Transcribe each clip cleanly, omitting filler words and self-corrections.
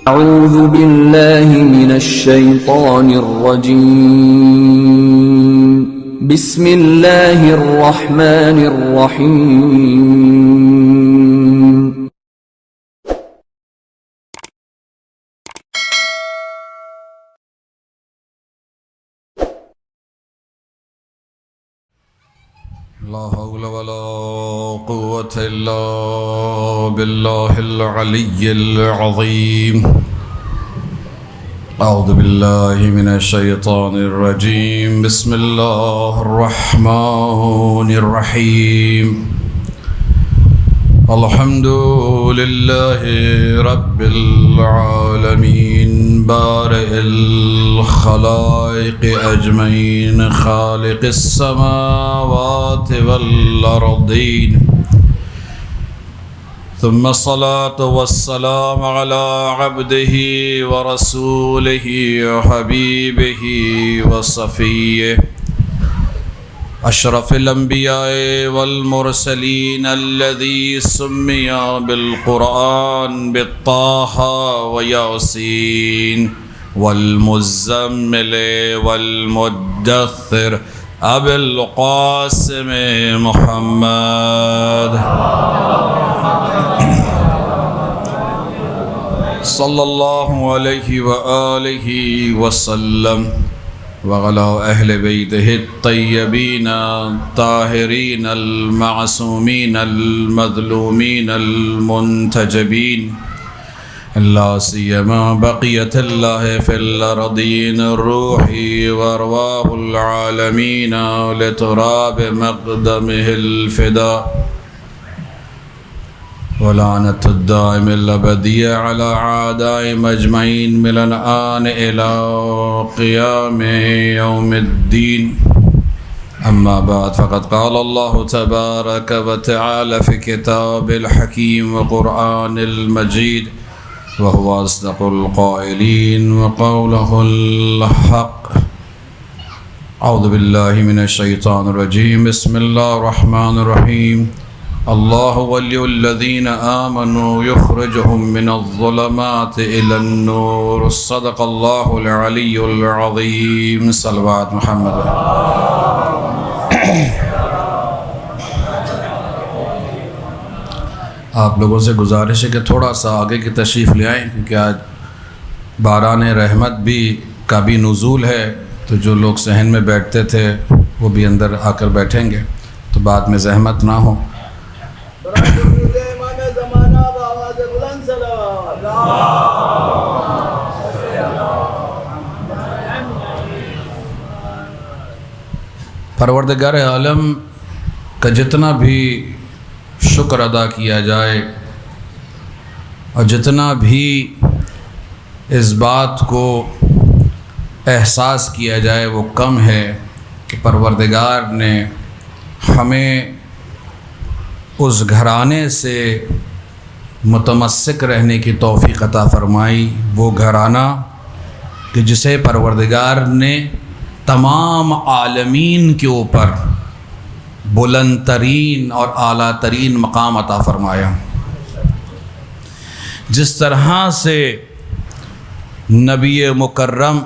أعوذ بالله من الشيطان الرجيم بسم الله الرحمن الرحيم لا حول ولا قوة إلا بالله العلي العظيم أعوذ بالله من الشيطان الرجيم بسم الله الرحمن الرحيم الحمد لله رب العالمين بارئ الخلائق أجمعين خالق السماوات والأرضين ثم الصلاة والسلام على عبده ورسوله وحبيبه وصفيه أشرف الأنبياء والمرسلين الذي سمي بالقرآن بالطه وياسين والمزمل والمدثر أبي القاسم محمد صلى الله عليه وآله وسلم وعلى أهل بيته الطيبين الطاهرين المعصومين المظلومين المنتجبين لا سيما بقية الله في الأرضين الروح وأرواح العالمين لتراب مقدمه الفداء ولعنة الدائم الأبدية على أعدائهم أجمعين من الآن إلى قيام يوم الدين أما بعد فقد قال الله تبارك وتعالى في كتاب الحكيم وقرآن المجيد وهو أصدق القائلين وقوله الحق أعوذ بالله من الشيطان الرجيم بسم الله الرحمن الرحيم الله ولي الذين آمنوا يخرجهم من الظلمات إلى النور صدق الله العلي العظيم صلوات محمد آپ لوگوں سے گزارش ہے کہ تھوڑا سا آگے کی تشریف لے آئیں کیونکہ آج باران رحمت کا بھی نزول ہے، تو جو لوگ صحن میں بیٹھتے تھے وہ بھی اندر آ کر بیٹھیں گے تو بعد میں زحمت نہ ہو۔ پروردگار عالم کا جتنا بھی شکر ادا کیا جائے اور جتنا بھی اس بات کو احساس کیا جائے وہ کم ہے کہ پروردگار نے ہمیں اس گھرانے سے متمسک رہنے کی توفیق عطا فرمائی، وہ گھرانہ کہ جسے پروردگار نے تمام عالمین کے اوپر بلند ترین اور اعلیٰ ترین مقام عطا فرمایا۔ جس طرح سے نبی مکرم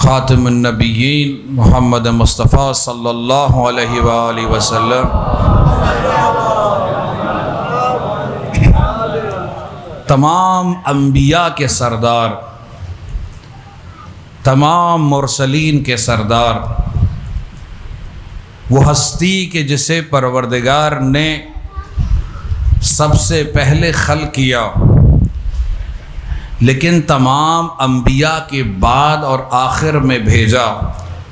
خاتم النبیین محمد مصطفیٰ صلی اللہ علیہ وآلہ وسلم تمام انبیاء کے سردار، تمام مرسلین کے سردار، وہ ہستی کہ جسے پروردگار نے سب سے پہلے خلق کیا لیکن تمام انبیاء کے بعد اور آخر میں بھیجا،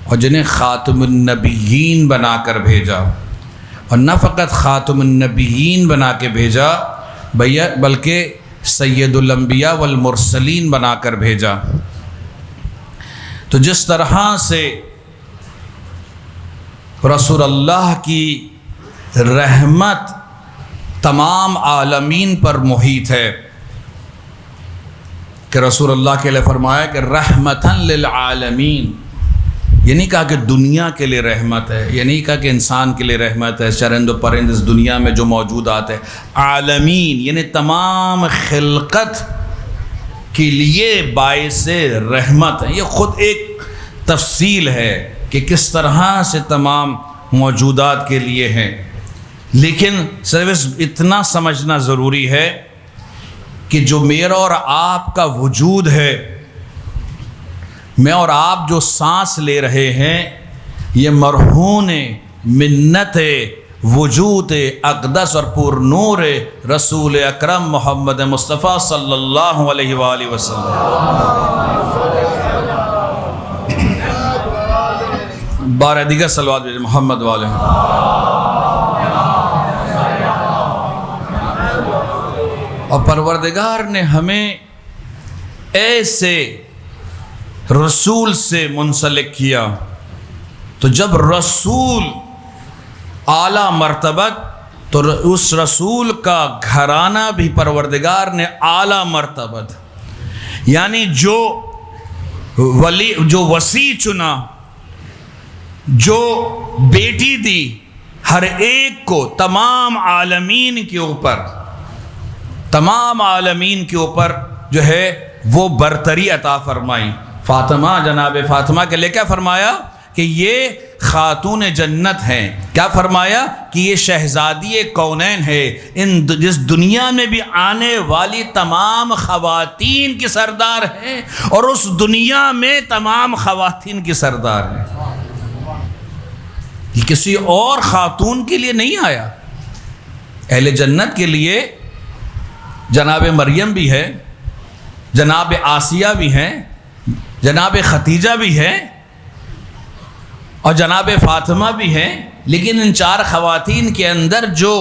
اور جنہیں خاتم النبیین بنا کر بھیجا، اور نہ فقط خاتم النبیین بنا کے بھیجا بلکہ سید الانبیاء والمرسلین بنا کر بھیجا۔ تو جس طرح سے رسول اللہ کی رحمت تمام عالمین پر محیط ہے کہ رسول اللہ کے لیے فرمایا کہ رحمتاً للعالمین، یہ نہیں کہا کہ دنیا کے لیے رحمت ہے، یہ نہیں کہا کہ انسان کے لیے رحمت ہے، چرند و پرند اس دنیا میں جو موجودات ہے، عالمین یعنی تمام خلقت کے لیے باعث رحمت ہے۔ یہ خود ایک تفصیل ہے کہ کس طرح سے تمام موجودات کے لیے ہیں، لیکن صرف اتنا سمجھنا ضروری ہے کہ جو میرا اور آپ کا وجود ہے، میں اور آپ جو سانس لے رہے ہیں، یہ مرہون منت وجود اقدس اور پر نور رسول اکرم محمد مصطفیٰ صلی اللہ علیہ وآلہ وسلم۔ بارہ دیگر صلوات بھیجیں محمد والے۔ اور پروردگار نے ہمیں ایسے رسول سے منسلک کیا، تو جب رسول اعلیٰ مرتبت تو اس رسول کا گھرانہ بھی پروردگار نے اعلیٰ مرتبت، یعنی جو وسیع چنا، جو بیٹی دی ہر ایک کو، تمام عالمین کے اوپر جو ہے وہ برتری عطا فرمائی۔ فاطمہ، جناب فاطمہ کے لیے کیا فرمایا کہ یہ خاتون جنت ہیں، کیا فرمایا کہ یہ شہزادی کونین ہے، جس دنیا میں بھی آنے والی تمام خواتین کی سردار ہیں اور اس دنیا میں تمام خواتین کی سردار ہیں۔ یہ کسی اور خاتون کے لیے نہیں آیا، اہل جنت کے لیے جناب مریم بھی ہے، جناب آسیہ بھی ہیں، جناب ختیجہ بھی ہے اور جناب فاطمہ بھی ہیں، لیکن ان چار خواتین کے اندر جو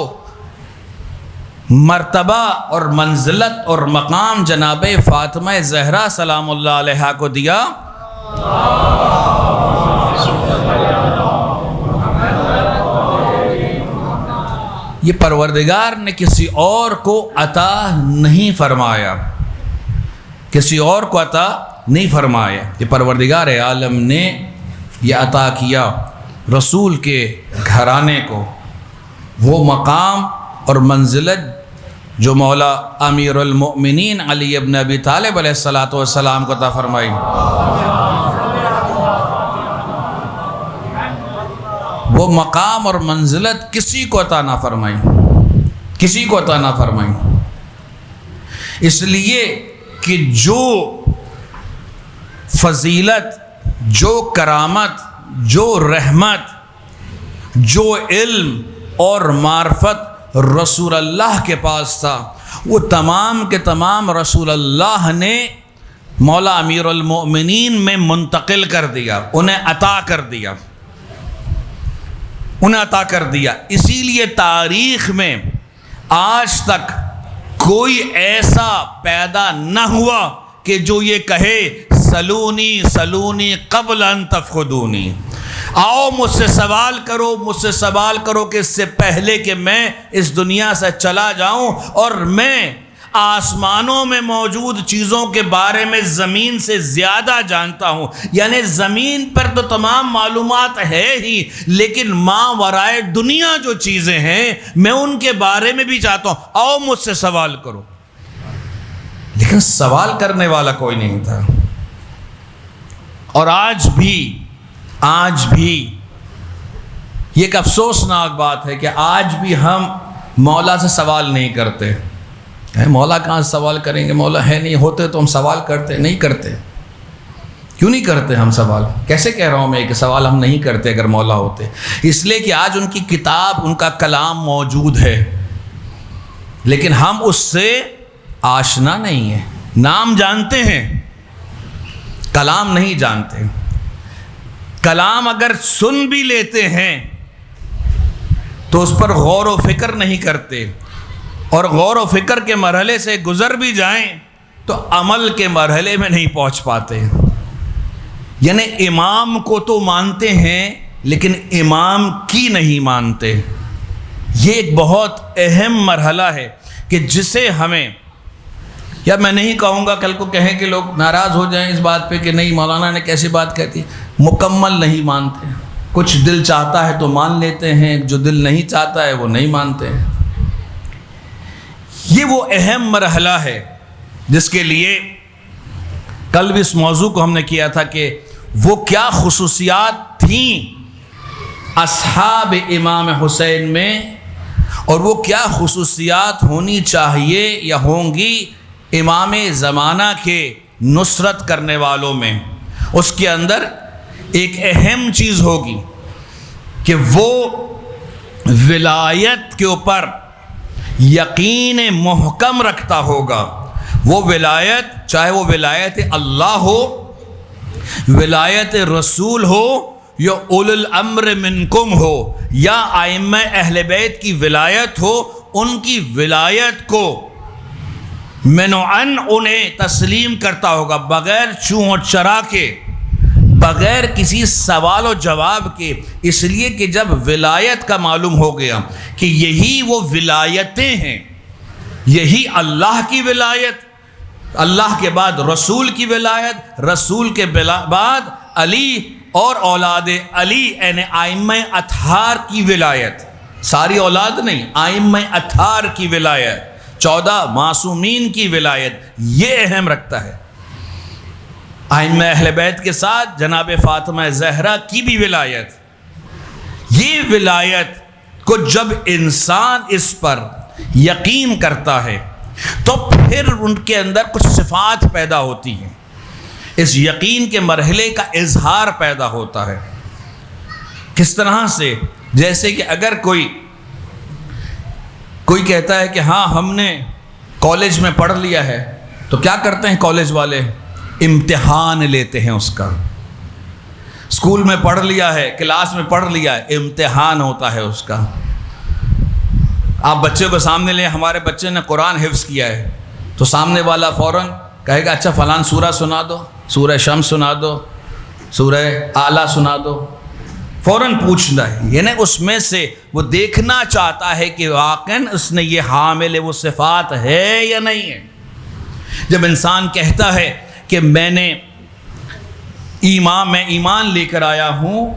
مرتبہ اور منزلت اور مقام جناب فاطمہ زہرا سلام اللہ علیہا کو دیا، یہ پروردگار نے کسی اور کو عطا نہیں فرمایا، کسی اور کو عطا نہیں فرمایا، یہ پروردگار عالم نے یہ عطا کیا رسول کے گھرانے کو، وہ مقام اور منزلت جو مولا امیر المؤمنین علی ابن ابی طالب علیہ السلام کو عطا فرمائی، وہ مقام اور منزلت کسی کو عطا نہ فرمائی، کسی کو عطا نہ فرمائی، اس لیے کہ جو فضیلت، جو کرامت، جو رحمت، جو علم اور معرفت رسول اللہ کے پاس تھا، وہ تمام کے تمام رسول اللہ نے مولا امیر المؤمنین میں منتقل کر دیا، انہیں عطا کر دیا، انہیں عطا کر دیا۔ اسی لیے تاریخ میں آج تک کوئی ایسا پیدا نہ ہوا کہ جو یہ کہے سلونی سلونی قبل ان تفقدونی، آؤ مجھ سے سوال کرو، مجھ سے سوال کرو کہ اس سے پہلے کہ میں اس دنیا سے چلا جاؤں، اور میں آسمانوں میں موجود چیزوں کے بارے میں زمین سے زیادہ جانتا ہوں، یعنی زمین پر تو تمام معلومات ہے ہی، لیکن ماں ورائے دنیا جو چیزیں ہیں میں ان کے بارے میں بھی چاہتا ہوں، آؤ مجھ سے سوال کرو۔ لیکن سوال کرنے والا کوئی نہیں تھا، اور آج بھی یہ ایک افسوسناک بات ہے کہ آج بھی ہم مولا سے سوال نہیں کرتے۔ مولا کہاں سے سوال کریں گے، مولا ہے نہیں، ہوتے تو ہم سوال کرتے، نہیں کرتے۔ کیوں نہیں کرتے ہم سوال؟ کیسے کہہ رہا ہوں میں کہ سوال ہم نہیں کرتے اگر مولا ہوتے؟ اس لیے کہ آج ان کی کتاب، ان کا کلام موجود ہے، لیکن ہم اس سے آشنا نہیں ہیں، نام جانتے ہیں، کلام نہیں جانتے۔ کلام اگر سن بھی لیتے ہیں تو اس پر غور و فکر نہیں کرتے، اور غور و فکر کے مرحلے سے گزر بھی جائیں تو عمل کے مرحلے میں نہیں پہنچ پاتے۔ یعنی امام کو تو مانتے ہیں لیکن امام کی نہیں مانتے۔ یہ ایک بہت اہم مرحلہ ہے کہ جسے ہمیں یا میں نہیں کہوں گا، کل کو کہیں کہ لوگ ناراض ہو جائیں اس بات پہ کہ نہیں مولانا نے کیسی بات کہتی، مکمل نہیں مانتے، کچھ دل چاہتا ہے تو مان لیتے ہیں، جو دل نہیں چاہتا ہے وہ نہیں مانتے ہیں۔ یہ وہ اہم مرحلہ ہے جس کے لیے کل بھی اس موضوع کو ہم نے کیا تھا کہ وہ کیا خصوصیات تھیں اصحاب امام حسین میں، اور وہ کیا خصوصیات ہونی چاہیے یا ہوں گی امام زمانہ کے نصرت کرنے والوں میں۔ اس کے اندر ایک اہم چیز ہوگی کہ وہ ولایت کے اوپر یقین محکم رکھتا ہوگا۔ وہ ولایت، چاہے وہ ولایت اللہ ہو، ولایت رسول ہو، یا اولو الامر منکم ہو، یا ائمہ اہل بیت کی ولایت ہو، ان کی ولایت کو منعن انہیں تسلیم کرتا ہوگا، بغیر چوں اور چرا کے، بغیر کسی سوال و جواب کے۔ اس لیے کہ جب ولایت کا معلوم ہو گیا کہ یہی وہ ولایتیں ہیں، یہی اللہ کی ولایت، اللہ کے بعد رسول کی ولایت، رسول کے بعد علی اور اولاد علی یعنی ائمہ اطہار کی ولایت، ساری اولاد نہیں، ائمہ اطہار کی ولایت، 14 معصومین کی ولایت، یہ اہم رکھتا ہے۔ ائمہ اہل بیت کے ساتھ جناب فاطمہ زہرا کی بھی ولایت۔ یہ ولایت کو جب انسان اس پر یقین کرتا ہے تو پھر ان کے اندر کچھ صفات پیدا ہوتی ہیں، اس یقین کے مرحلے کا اظہار پیدا ہوتا ہے۔ کس طرح سے؟ جیسے کہ اگر کوئی کہتا ہے کہ ہاں ہم نے کالج میں پڑھ لیا ہے، تو کیا کرتے ہیں کالج والے؟ امتحان لیتے ہیں اس کا۔ اسکول میں پڑھ لیا ہے، کلاس میں پڑھ لیا ہے، امتحان ہوتا ہے اس کا۔ آپ بچے کو سامنے لیں، ہمارے بچے نے قرآن حفظ کیا ہے، تو سامنے والا فوراً کہے گا اچھا فلان سورہ سنا دو، سورہ شمس سنا دو، سورہ اعلیٰ سنا دو، فوراً پوچھنا ہے، یعنی اس میں سے وہ دیکھنا چاہتا ہے کہ واقعاً اس نے یہ حامل وہ صفات ہے یا نہیں ہے۔ جب انسان کہتا ہے کہ میں ایمان لے کر آیا ہوں،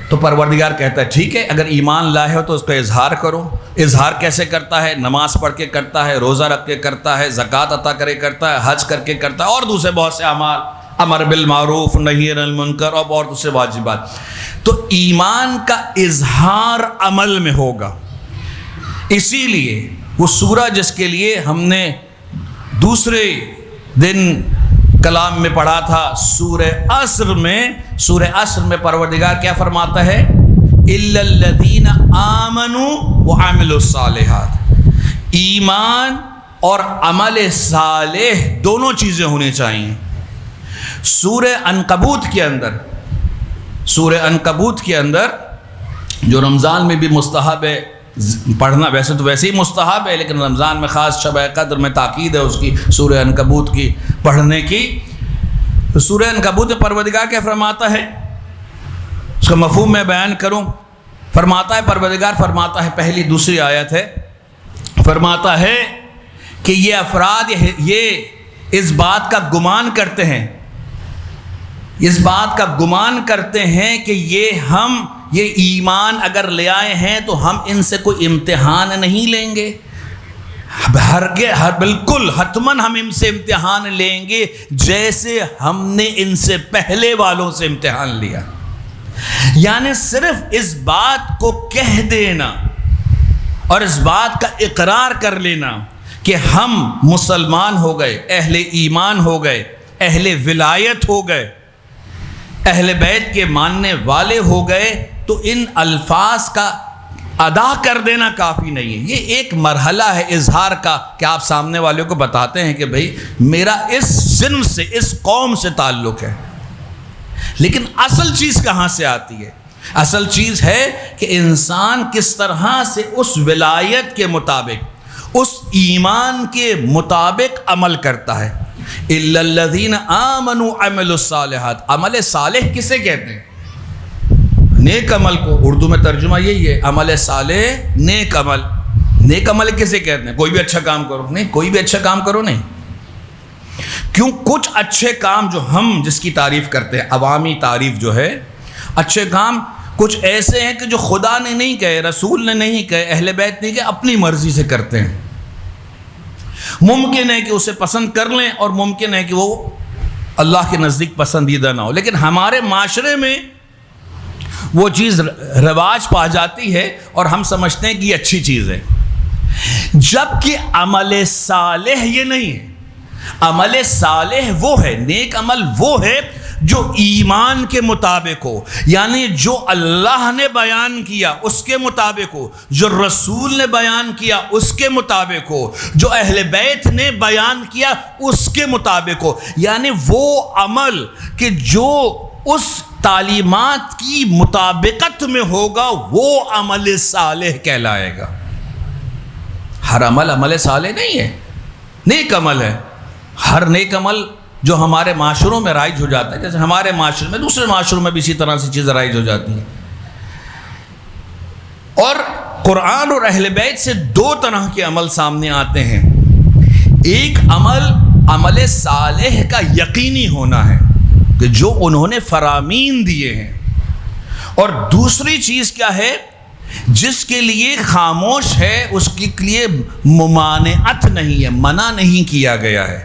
تو پروردگار کہتا ہے ٹھیک ہے، اگر ایمان لائے ہو تو اس کا اظہار کرو۔ اظہار کیسے کرتا ہے؟ نماز پڑھ کے کرتا ہے، روزہ رکھ کے کرتا ہے، زکوٰۃ عطا کرے کرتا ہے، حج کر کے کرتا ہے، اور دوسرے بہت سے اعمال، امر بالمعروف نہی عن المنکر، اور دوسرے واجبات۔ تو ایمان کا اظہار عمل میں ہوگا۔ اسی لیے وہ سورہ جس کے لیے ہم نے دوسرے دن کلام میں پڑھا تھا، سورہ عصر میں پروردگار کیا فرماتا ہے؟ الا الذین آمنوا وعملوا الصالحات۔ ایمان اور عمل صالح دونوں چیزیں ہونی چاہیے۔ سورہ عنکبوت کے اندر جو رمضان میں بھی مستحب ہے پڑھنا، ویسے تو ویسے ہی مستحب ہے، لیکن رمضان میں خاص شب قدر میں تاکید ہے اس کی، سورہ عنکبوت کی پڑھنے کی۔ تو سورہ عنکبوت میں پروردگار کیا فرماتا ہے؟ اس کا مفہوم میں بیان کروں۔ پروردگار فرماتا ہے، پہلی دوسری آیت ہے، فرماتا ہے کہ یہ افراد یہ اس بات کا گمان کرتے ہیں کہ یہ ایمان اگر لے آئے ہیں تو ہم ان سے کوئی امتحان نہیں لیں گے، بالکل حتماً ہم ان سے امتحان لیں گے جیسے ہم نے ان سے پہلے والوں سے امتحان لیا۔ یعنی صرف اس بات کو کہہ دینا اور اس بات کا اقرار کر لینا کہ ہم مسلمان ہو گئے، اہل ایمان ہو گئے، اہل ولایت ہو گئے، اہل بیت کے ماننے والے ہو گئے، تو ان الفاظ کا ادا کر دینا کافی نہیں ہے۔ یہ ایک مرحلہ ہے اظہار کا کہ آپ سامنے والوں کو بتاتے ہیں کہ بھئی میرا اس صنف سے، اس قوم سے تعلق ہے۔ لیکن اصل چیز کہاں سے آتی ہے؟ اصل چیز ہے کہ انسان کس طرح سے اس ولایت کے مطابق، اس ایمان کے مطابق عمل کرتا ہے۔ الا الذین آمنوا وعملوا الصالحات۔ عمل صالح کسے کہتے ہیں؟ نیک عمل کو اردو میں ترجمہ یہی ہے، عمل صالح نیک عمل۔ نیک عمل کسے کہتے ہیں؟ کوئی بھی اچھا کام کرو نہیں، کوئی بھی اچھا کام کرو نہیں، کیوں کچھ اچھے کام جو ہم جس کی تعریف کرتے ہیں، عوامی تعریف جو ہے، اچھے کام کچھ ایسے ہیں کہ جو خدا نے نہیں کہے، رسول نے نہیں کہے، اہل بیت نہیں کہے، اپنی مرضی سے کرتے ہیں۔ ممکن ہے کہ اسے پسند کر لیں اور ممکن ہے کہ وہ اللہ کے نزدیک پسندیدہ نہ ہو، لیکن ہمارے معاشرے میں وہ چیز رواج پا جاتی ہے اور ہم سمجھتے ہیں کہ یہ اچھی چیز ہے، جبکہ عمل صالح یہ نہیں ہے۔ عمل صالح وہ ہے، نیک عمل وہ ہے جو ایمان کے مطابق ہو، یعنی جو اللہ نے بیان کیا اس کے مطابق ہو، جو رسول نے بیان کیا اس کے مطابق ہو، جو اہل بیت نے بیان کیا اس کے مطابق ہو، یعنی وہ عمل کہ جو اس تعلیمات کی مطابقت میں ہوگا وہ عمل صالح کہلائے گا۔ ہر عمل عمل صالح نہیں ہے، نیک عمل ہے۔ ہر نیک عمل جو ہمارے معاشروں میں رائج ہو جاتا ہے، جیسے ہمارے معاشرے میں دوسرے معاشروں میں بھی اسی طرح سے چیزیں رائج ہو جاتی ہیں۔ اور قرآن اور اہل بیت سے دو طرح کے عمل سامنے آتے ہیں۔ ایک عمل عمل صالح کا یقینی ہونا ہے کہ جو انہوں نے فرامین دیے ہیں، اور دوسری چیز کیا ہے، جس کے لیے خاموش ہے، اس کے لیے ممانعت نہیں ہے، منع نہیں کیا گیا ہے،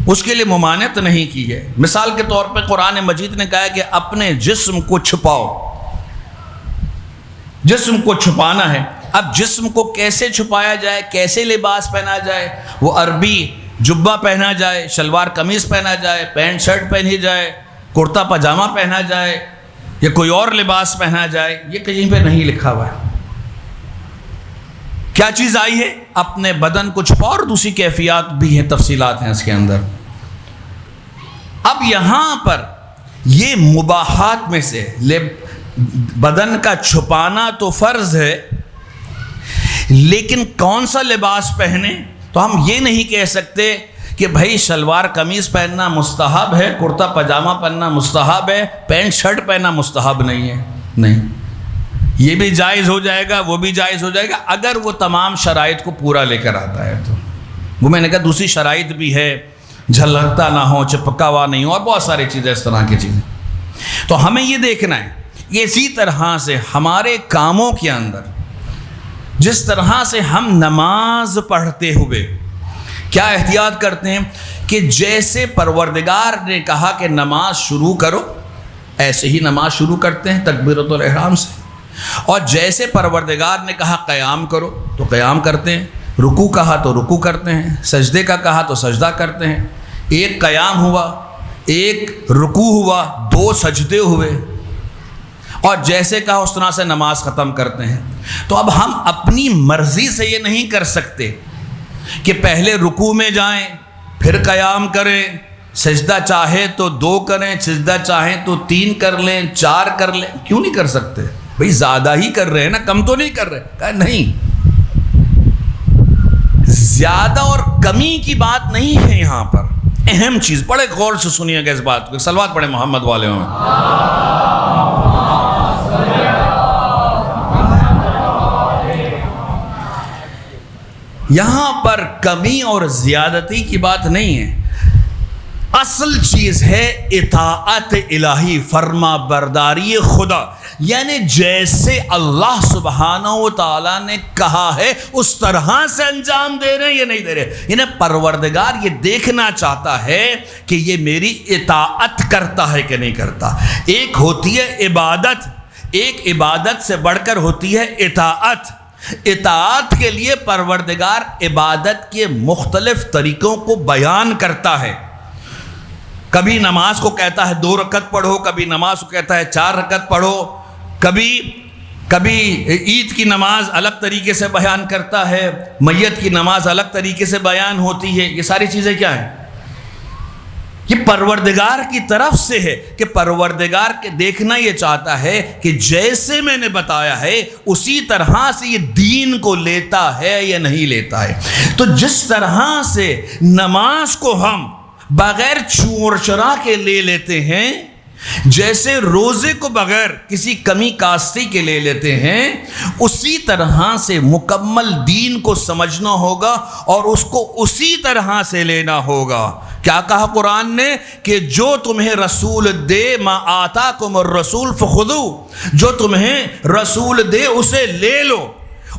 اس کے لیے ممانعت نہیں کی ہے۔ مثال کے طور پہ قرآن مجید نے کہا کہ اپنے جسم کو چھپاؤ، جسم کو چھپانا ہے۔ اب جسم کو کیسے چھپایا جائے، کیسے لباس پہنا جائے؟ وہ عربی جبہ پہنا جائے، شلوار قمیض پہنا جائے، پینٹ شرٹ پہنی جائے، کرتا پاجامہ پہنا جائے، یا کوئی اور لباس پہنا جائے، یہ کہیں پہ نہیں لکھا ہوا ہے۔ کیا چیز آئی ہے؟ اپنے بدن کو چھپاؤ، اور دوسری کیفیات بھی ہیں، تفصیلات ہیں اس کے اندر۔ اب یہاں پر یہ مباحات میں سے بدن کا چھپانا تو فرض ہے، لیکن کون سا لباس پہنے؟ تو ہم یہ نہیں کہہ سکتے کہ بھائی شلوار قمیض پہننا مستحب ہے، کرتا پاجامہ پہننا مستحب ہے، پینٹ شرٹ پہننا مستحب نہیں ہے۔ نہیں، یہ بھی جائز ہو جائے گا، وہ بھی جائز ہو جائے گا، اگر وہ تمام شرائط کو پورا لے کر آتا ہے۔ تو وہ میں نے کہا دوسری شرائط بھی ہے، جھلکتا نہ ہو، چپکا ہوا نہیں ہو، اور بہت ساری چیزیں اس طرح کی چیزیں۔ تو ہمیں یہ دیکھنا ہے کہ اسی طرح سے ہمارے کاموں کے اندر، جس طرح سے ہم نماز پڑھتے ہوئے کیا احتیاط کرتے ہیں کہ جیسے پروردگار نے کہا کہ نماز شروع کرو، ایسے ہی نماز شروع کرتے ہیں تکبیرۃ الاحرام سے، اور جیسے پروردگار نے کہا قیام کرو تو قیام کرتے ہیں، رکوع کہا تو رکوع کرتے ہیں، سجدے کا کہا تو سجدہ کرتے ہیں۔ ایک قیام ہوا، ایک رکوع ہوا، دو سجدے ہوئے، اور جیسے کہا اس طرح سے نماز ختم کرتے ہیں۔ تو اب ہم اپنی مرضی سے یہ نہیں کر سکتے کہ پہلے رکوع میں جائیں، پھر قیام کریں، سجدہ چاہے تو 2 کریں، سجدہ چاہیں تو 3 کر لیں، 4 کر لیں۔ کیوں نہیں کر سکتے؟ بھئی زیادہ ہی کر رہے ہیں نا، کم تو نہیں کر رہے۔ کہا نہیں، زیادہ اور کمی کی بات نہیں ہے یہاں پر، اہم چیز۔ بڑے غور سے سنیے گا اس بات کو، صلوات پڑھیں محمد والے میں۔ یہاں پر کمی اور زیادتی کی بات نہیں ہے، اصل چیز ہے اطاعت الہی، فرما برداری خدا، یعنی جیسے اللہ سبحانہ و تعالیٰ نے کہا ہے اس طرح سے انجام دے رہے ہیں یا نہیں دے رہے۔ یعنی پروردگار یہ دیکھنا چاہتا ہے کہ یہ میری اطاعت کرتا ہے کہ نہیں کرتا۔ ایک ہوتی ہے عبادت، ایک عبادت سے بڑھ کر ہوتی ہے اطاعت۔ اطاعت کے لیے پروردگار عبادت کے مختلف طریقوں کو بیان کرتا ہے۔ کبھی نماز کو کہتا ہے 2 رکعت پڑھو، کبھی نماز کو کہتا ہے 4 رکعت پڑھو، کبھی عید کی نماز الگ طریقے سے بیان کرتا ہے، میت کی نماز الگ طریقے سے بیان ہوتی ہے۔ یہ ساری چیزیں کیا ہیں؟ یہ پروردگار کی طرف سے ہے کہ پروردگار کے دیکھنا یہ چاہتا ہے کہ جیسے میں نے بتایا ہے اسی طرح سے یہ دین کو لیتا ہے یا نہیں لیتا ہے۔ تو جس طرح سے نماز کو ہم بغیر چور چرا کے لے لیتے ہیں، جیسے روزے کو بغیر کسی کمی کاستی کے لے لیتے ہیں، اسی طرح سے مکمل دین کو سمجھنا ہوگا اور اس کو اسی طرح سے لینا ہوگا۔ کیا کہا قرآن نے کہ جو تمہیں رسول دے، ما آتاکم الرسول فخذوہ، جو تمہیں رسول دے اسے لے لو،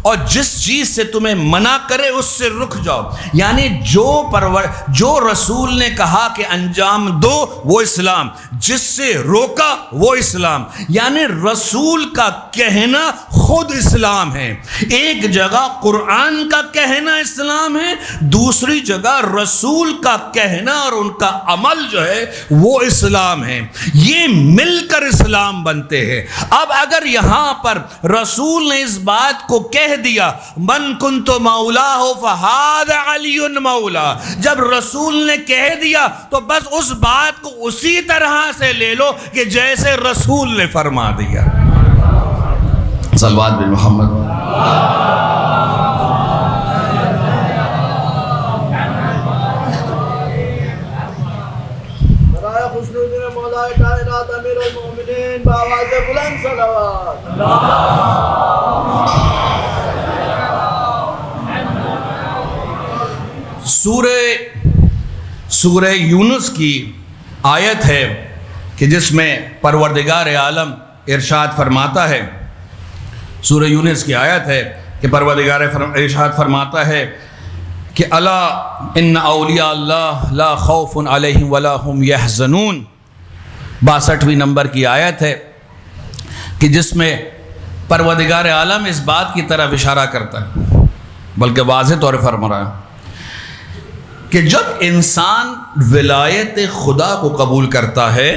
اور جس چیز سے تمہیں منع کرے اس سے رک جاؤ۔ یعنی جو رسول نے کہا کہ انجام دو وہ اسلام، جس سے روکا وہ اسلام۔ یعنی رسول کا کہنا خود اسلام ہے۔ ایک جگہ قرآن کا کہنا اسلام ہے، دوسری جگہ رسول کا کہنا اور ان کا عمل جو ہے وہ اسلام ہے۔ یہ مل کر اسلام بنتے ہیں۔ اب اگر یہاں پر رسول نے اس بات کو کہہ دیا من کنت مولا فہذا علی مولا، جب رسول نے کہہ دیا تو بس اس بات کو اسی طرح سے لے لو کہ جیسے رسول نے فرما دیا۔ صلوات بن محمد۔ برائے خوشنودی مولا کائنات امیر المومنین بآواز بلند صلوات۔ سورہ یونس کی آیت ہے کہ جس میں پروردگار عالم ارشاد فرماتا ہے، سورہ یونس کی آیت ہے کہ پروردگار ارشاد فرماتا ہے کہ الا ان اولیاء اللہ لا خوف علیہم ولا هم یحزنون، 62ویں نمبر کی آیت ہے کہ جس میں پروردگار عالم اس بات کی طرف اشارہ کرتا ہے، بلکہ واضح طور پر فرما رہا ہے کہ جب انسان ولایت خدا کو قبول کرتا ہے،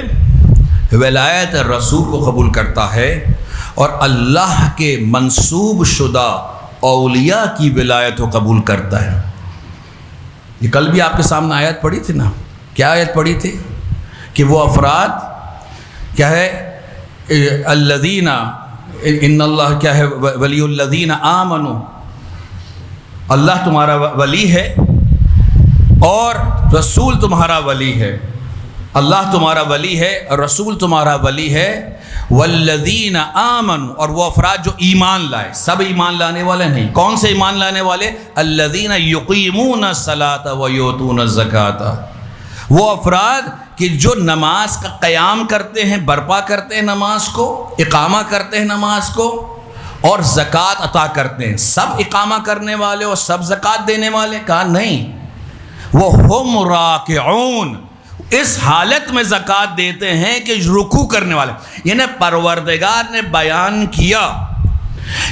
ولایت رسول کو قبول کرتا ہے، اور اللہ کے منسوب شدہ اولیاء کی ولایت کو قبول کرتا ہے۔ یہ کل بھی آپ کے سامنے آیت پڑھی تھی نا، کیا آیت پڑھی تھی کہ وہ افراد کیا ہے، الذین ان اللہ کیا ہے، ولی الذین آمنوا، اللہ تمہارا ولی ہے اور رسول تمہارا ولی ہے، اللہ تمہارا ولی ہے اور رسول تمہارا ولی ہے، والذین آمنوا، اور وہ افراد جو ایمان لائے، سب ایمان لانے والے نہیں، کون سے ایمان لانے والے؟ الذین یقیمون الصلاۃ ویؤتون الزکاۃ، وہ افراد کہ جو نماز کا قیام کرتے ہیں، برپا کرتے ہیں نماز کو، اقامہ کرتے ہیں نماز کو، اور زکوٰۃ عطا کرتے ہیں۔ سب اقامہ کرنے والے اور سب زکوٰۃ دینے والے؟ کہا نہیں، وہ ہم راکعون، اس حالت میں زکوٰۃ دیتے ہیں کہ رکوع کرنے والے۔ یعنی پروردگار نے بیان کیا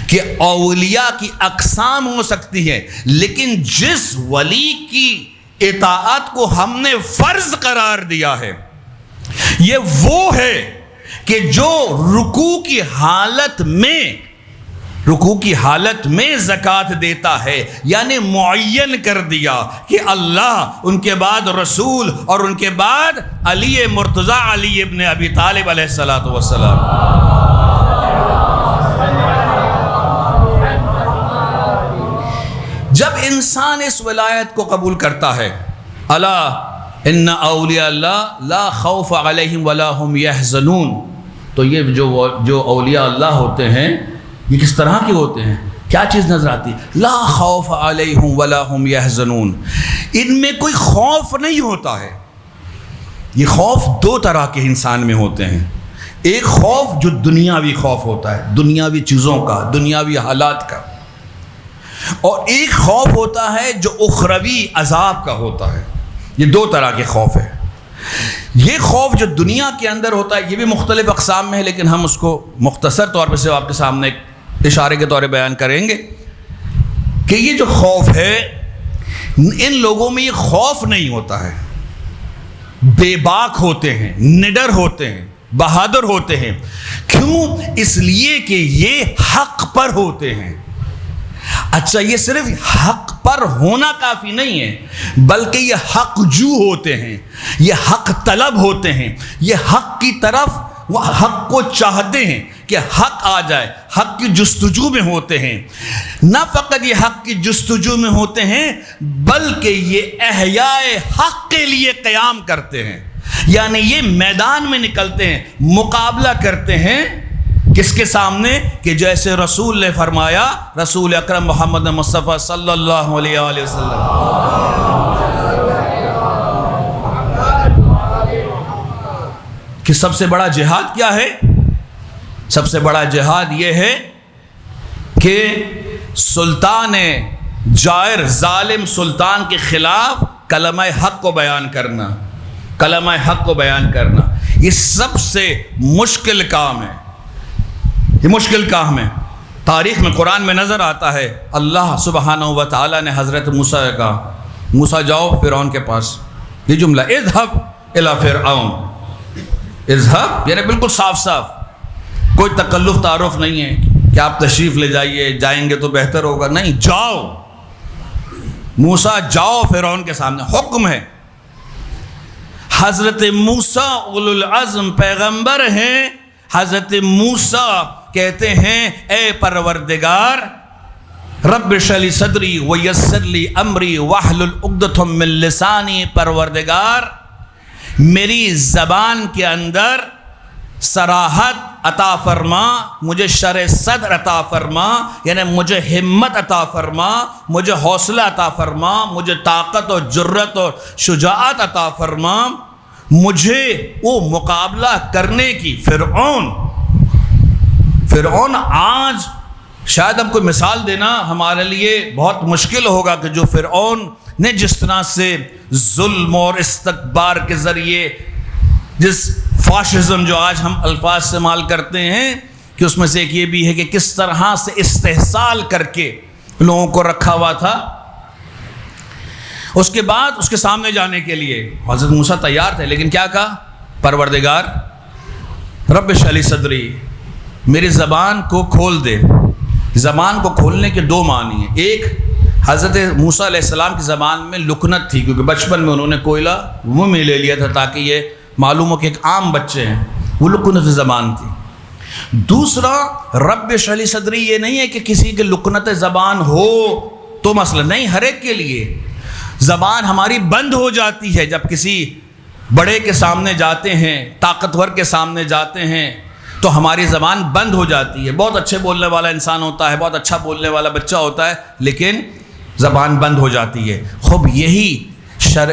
کہ اولیاء کی اقسام ہو سکتی ہے، لیکن جس ولی کی اطاعت کو ہم نے فرض قرار دیا ہے یہ وہ ہے کہ جو رکوع کی حالت میں زکوٰۃ دیتا ہے، یعنی معین کر دیا کہ اللہ، ان کے بعد رسول، اور ان کے بعد علی مرتضیٰ علی ابن ابی طالب علیہ الصلوۃ والسلام۔ جب انسان اس ولایت کو قبول کرتا ہے، الا ان اولیاء اللہ لا خوف علیہم ولا هم یحزنون، تو یہ جو اولیاء اللہ ہوتے ہیں یہ کس طرح کے ہوتے ہیں؟ کیا چیز نظر آتی ہے؟ لا خوف علیہم ولا هم یحزنون، ان میں کوئی خوف نہیں ہوتا ہے۔ یہ خوف دو طرح کے انسان میں ہوتے ہیں، ایک خوف جو دنیاوی خوف ہوتا ہے، دنیاوی چیزوں کا، دنیاوی حالات کا، اور ایک خوف ہوتا ہے جو اخروی عذاب کا ہوتا ہے۔ یہ دو طرح کے خوف ہے۔ یہ خوف جو دنیا کے اندر ہوتا ہے یہ بھی مختلف اقسام میں ہے، لیکن ہم اس کو مختصر طور پہ سے آپ کے سامنے اشارے کے طور پہ بیان کریں گے کہ یہ جو خوف ہے، ان لوگوں میں یہ خوف نہیں ہوتا ہے، بے باک ہوتے ہیں، نڈر ہوتے ہیں، بہادر ہوتے ہیں۔ کیوں؟ اس لیے کہ یہ حق پر ہوتے ہیں۔ اچھا، یہ صرف حق پر ہونا کافی نہیں ہے، بلکہ یہ حق جو ہوتے ہیں، یہ حق طلب ہوتے ہیں، یہ حق کی طرف وہ حق کو چاہتے ہیں کہ حق آ جائے، حق کی جستجو میں ہوتے ہیں۔ نہ فقط یہ حق کی جستجو میں ہوتے ہیں، بلکہ یہ احیاء حق کے لیے قیام کرتے ہیں، یعنی یہ میدان میں نکلتے ہیں، مقابلہ کرتے ہیں کس کے سامنے؟ کہ جیسے رسول نے فرمایا، رسول اکرم محمد مصطفیٰ صلی اللہ علیہ وآلہ وسلم کہ سب سے بڑا جہاد کیا ہے؟ سب سے بڑا جہاد یہ ہے کہ سلطان جائر، ظالم سلطان کے خلاف کلمہ حق کو بیان کرنا، کلمہ حق کو بیان کرنا۔ یہ سب سے مشکل کام ہے، یہ مشکل کام ہے۔ تاریخ میں، قرآن میں نظر آتا ہے، اللہ سبحانہ و تعالیٰ نے حضرت موسیٰ سے کہا، موسیٰ جاؤ فرعون کے پاس، یہ جملہ اذهب الی فرعون، اذهب یعنی بالکل صاف صاف، کوئی تکلف تعارف نہیں ہے کہ آپ تشریف لے جائیے، جائیں گے تو بہتر ہوگا، نہیں، جاؤ موسیٰ، جاؤ فرعون کے سامنے، حکم ہے۔ حضرت موسیٰ اولو العزم پیغمبر ہیں، حضرت موسیٰ کہتے ہیں اے پروردگار، رب اشرح لی صدری ویسر لی امری واحلل عقدۃ من لسانی، پروردگار میری زبان کے اندر صراحت عطا فرما، مجھے شرح صدر عطا فرما، یعنی مجھے ہمت عطا فرما، مجھے حوصلہ عطا فرما، مجھے طاقت اور جرت اور شجاعت عطا فرما، مجھے وہ مقابلہ کرنے کی۔ فرعون آج شاید ہم کو مثال دینا ہمارے لیے بہت مشکل ہوگا کہ جو فرعون نے جس طرح سے ظلم اور استکبار کے ذریعے، جس فاشزم جو آج ہم الفاظ استعمال کرتے ہیں، کہ اس میں سے ایک یہ بھی ہے کہ کس طرح سے استحصال کر کے لوگوں کو رکھا ہوا تھا۔ اس کے بعد اس کے سامنے جانے کے لیے حضرت موسیٰ تیار تھے، لیکن کیا کہا؟ پروردگار رب اشرح لی صدری، میری زبان کو کھول دے۔ زبان کو کھولنے کے دو معنی ہیں۔ ایک، حضرت موسیٰ علیہ السلام کی زبان میں لکنت تھی، کیونکہ بچپن میں انہوں نے کوئلہ منہ میں لے لیا تھا تاکہ یہ معلوم ہو کہ ایک عام بچے ہیں، وہ لکنت زبان تھی۔ دوسرا، رب اشرح لی صدری یہ نہیں ہے کہ کسی کے لکنت زبان ہو تو مسئلہ نہیں، ہر ایک کے لیے زبان ہماری بند ہو جاتی ہے جب کسی بڑے کے سامنے جاتے ہیں، طاقتور کے سامنے جاتے ہیں تو ہماری زبان بند ہو جاتی ہے۔ بہت اچھے بولنے والا انسان ہوتا ہے، بہت اچھا بولنے والا بچہ ہوتا ہے، لیکن زبان بند ہو جاتی ہے۔ خوب یہی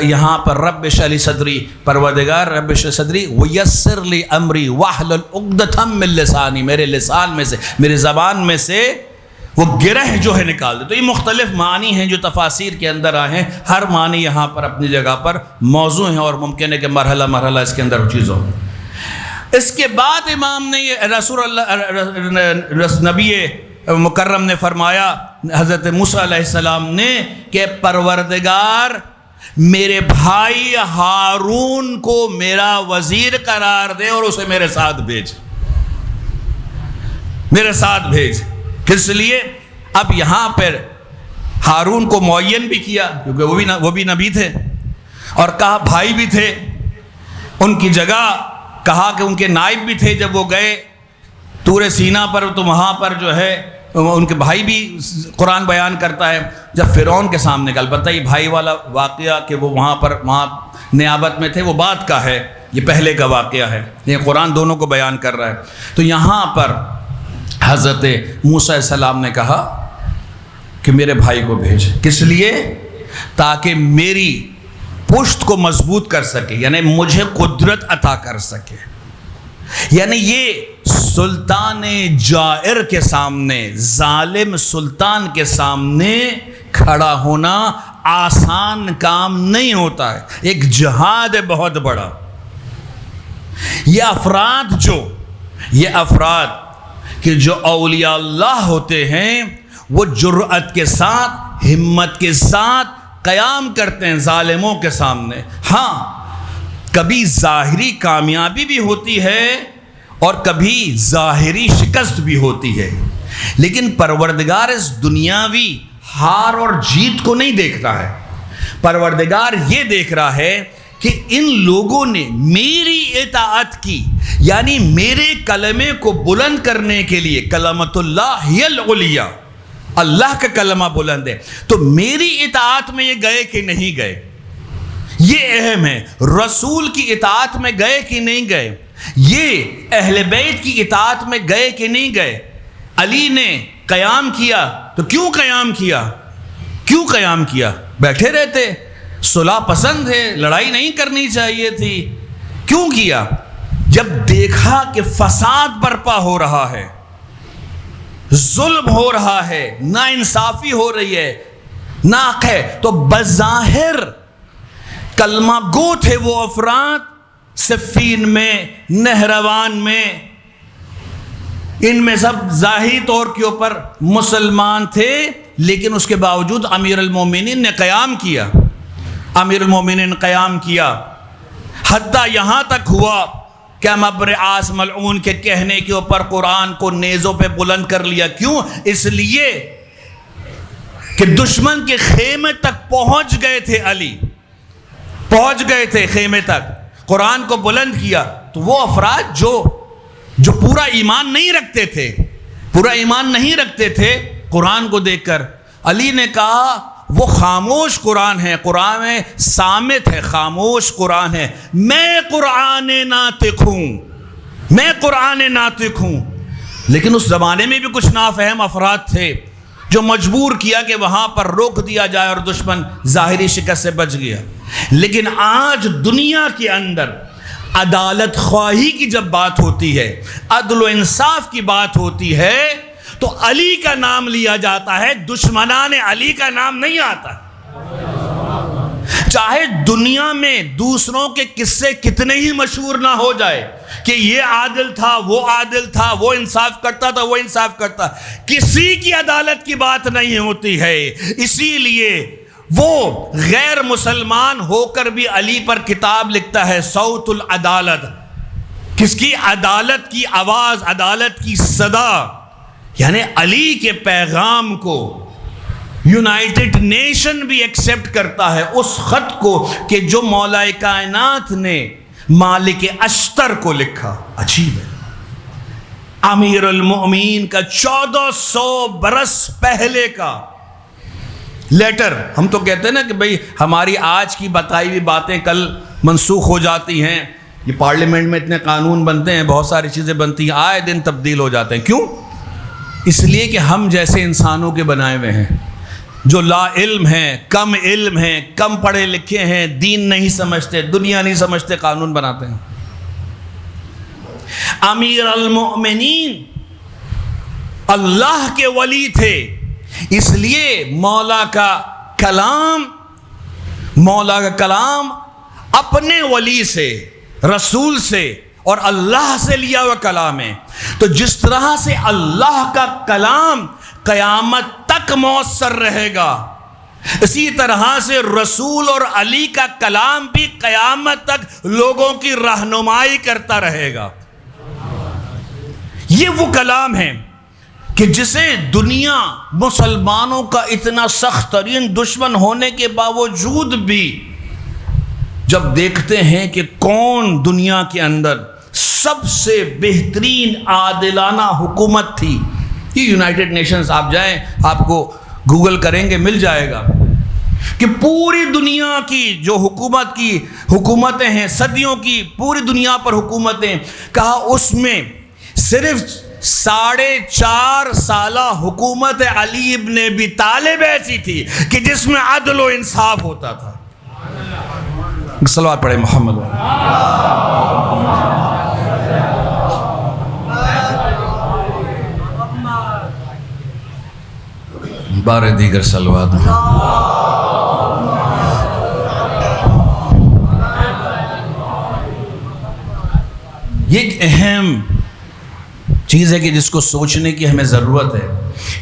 یہاں پر رب اشرح لی صدری، پروردگار رب اشرح صدری ویسر لی امری واحلل عقدۃ من لسانی، میرے لسان میں سے، میرے زبان میں سے وہ گرہ جو ہے نکال دے۔ تو یہ مختلف معنی ہیں جو تفاسیر کے اندر آئے ہیں، ہر معنی یہاں پر اپنی جگہ پر موضوع ہیں اور ممکن ہے کہ مرحلہ مرحلہ اس کے اندر چیز ہو۔ اس کے بعد امام نے یہ رسول اللہ نبی مکرم نے فرمایا حضرت موسیٰ علیہ السلام نے کہ پروردگار میرے بھائی ہارون کو میرا وزیر قرار دے اور اسے میرے ساتھ بھیج، میرے ساتھ بھیج۔ کس لیے؟ اب یہاں پر ہارون کو معین بھی کیا کیونکہ وہ بھی نبی تھے، اور کہا بھائی بھی تھے، ان کی جگہ کہا کہ ان کے نائب بھی تھے جب وہ گئے طور سینا پر، تو وہاں پر جو ہے ان کے بھائی بھی قرآن بیان کرتا ہے جب فرعون کے سامنے کا، البتہ یہ بھائی والا واقعہ کہ وہ وہاں نیابت میں تھے وہ بات کا ہے، یہ پہلے کا واقعہ ہے، یہ قرآن دونوں کو بیان کر رہا ہے۔ تو یہاں پر حضرت موسیٰ علیہ السلام نے کہا کہ میرے بھائی کو بھیج، کس لیے؟ تاکہ میری پشت کو مضبوط کر سکے، یعنی مجھے قدرت عطا کر سکے۔ یعنی یہ سلطان جائر کے سامنے، ظالم سلطان کے سامنے کھڑا ہونا آسان کام نہیں ہوتا ہے، ایک جہاد ہے بہت بڑا۔ یہ افراد کہ جو اولیاء اللہ ہوتے ہیں وہ جرأت کے ساتھ، ہمت کے ساتھ قیام کرتے ہیں ظالموں کے سامنے۔ ہاں، کبھی ظاہری کامیابی بھی ہوتی ہے اور کبھی ظاہری شکست بھی ہوتی ہے، لیکن پروردگار اس دنیاوی ہار اور جیت کو نہیں دیکھتا ہے۔ پروردگار یہ دیکھ رہا ہے کہ ان لوگوں نے میری اطاعت کی، یعنی میرے کلمے کو بلند کرنے کے لیے، کلمۃ اللہ ہی العلیٰ، اللہ کا کلمہ بلند ہے، تو میری اطاعت میں یہ گئے کہ نہیں گئے؟ یہ اہم ہے، رسول کی اطاعت میں گئے کہ نہیں گئے، یہ اہل بیت کی اطاعت میں گئے کہ نہیں گئے۔ علی نے قیام کیا تو کیوں قیام کیا؟ کیوں قیام کیا؟ بیٹھے رہتے، صلح پسند ہے، لڑائی نہیں کرنی چاہیے تھی، کیوں کیا؟ جب دیکھا کہ فساد برپا ہو رہا ہے، ظلم ہو رہا ہے، ناانصافی ہو رہی ہے، ناحق ہے، تو بظاہر کلمہ گو تھے وہ افراد صفین میں، نہروان میں، ان میں سب ظاہری طور کے اوپر مسلمان تھے، لیکن اس کے باوجود امیر المومنین نے قیام کیا، امیر المومنین قیام کیا، حتیٰ یہاں تک ہوا کہ ہم ابر عاص ملعون کے کہنے کے اوپر قرآن کو نیزوں پہ بلند کر لیا۔ کیوں؟ اس لیے کہ دشمن کے خیمے تک پہنچ گئے تھے، علی پہنچ گئے تھے خیمے تک، قرآن کو بلند کیا۔ تو وہ افراد جو پورا ایمان نہیں رکھتے تھے، پورا ایمان نہیں رکھتے تھے، قرآن کو دیکھ کر علی نے کہا وہ خاموش قرآن ہے، قرآن میں صامت ہے، خاموش قرآن ہے، میں قرآن ناطق ہوں، میں قرآن ناطق ہوں۔ لیکن اس زمانے میں بھی کچھ نافہم افراد تھے جو مجبور کیا کہ وہاں پر روک دیا جائے اور دشمن ظاہری شکست سے بچ گیا۔ لیکن آج دنیا کے اندر عدالت خواہی کی جب بات ہوتی ہے، عدل و انصاف کی بات ہوتی ہے، تو علی کا نام لیا جاتا ہے، دشمنان علی کا نام نہیں آتا۔ چاہے دنیا میں دوسروں کے قصے کتنے ہی مشہور نہ ہو جائے کہ یہ عادل تھا، وہ عادل تھا، وہ انصاف کرتا تھا، وہ انصاف کرتا، کسی کی عدالت کی بات نہیں ہوتی ہے۔ اسی لیے وہ غیر مسلمان ہو کر بھی علی پر کتاب لکھتا ہے، صوت العدالت، کس کی؟ عدالت کی آواز، عدالت کی صدا، یعنی علی کے پیغام کو یونائٹڈ نیشن بھی ایکسیپٹ کرتا ہے، اس خط کو کہ جو مولا کائنات نے مالک اشتر کو لکھا۔ عجیب ہے، امیر المؤمنین کا 1400 برس پہلے کا لیٹر۔ ہم تو کہتے ہیں نا کہ بھئی ہماری آج کی بتائی ہوئی باتیں کل منسوخ ہو جاتی ہیں، یہ پارلیمنٹ میں اتنے قانون بنتے ہیں، بہت ساری چیزیں بنتی ہیں، آئے دن تبدیل ہو جاتے ہیں۔ کیوں؟ اس لیے کہ ہم جیسے انسانوں کے بنائے ہوئے ہیں جو لا علم ہیں، کم علم ہیں، کم پڑھے لکھے ہیں، دین نہیں سمجھتے، دنیا نہیں سمجھتے، قانون بناتے ہیں۔ امیر المؤمنین اللہ کے ولی تھے، اس لیے مولا کا کلام اپنے ولی سے، رسول سے اور اللہ سے لیا ہوا کلام ہے۔ تو جس طرح سے اللہ کا کلام قیامت تک مؤثر رہے گا، اسی طرح سے رسول اور علی کا کلام بھی قیامت تک لوگوں کی رہنمائی کرتا رہے گا۔ یہ وہ کلام ہے کہ جسے دنیا مسلمانوں کا اتنا سخت ترین دشمن ہونے کے باوجود بھی جب دیکھتے ہیں کہ کون دنیا کے اندر سب سے بہترین عادلانہ حکومت تھی، یہ یونائٹڈ نیشنز آپ جائیں، آپ کو گوگل کریں گے مل جائے گا کہ پوری دنیا کی جو حکومتیں ہیں، صدیوں کی پوری دنیا پر حکومتیں، کہا اس میں صرف 4.5 سالہ حکومت علی ابن ابی طالب ایسی تھی کہ جس میں عدل و انصاف ہوتا تھا۔ صلوات پڑھے محمد۔ بارے دیگر صلوات میں یہ ایک اہم چیز ہے کہ جس کو سوچنے کی ہمیں ضرورت ہے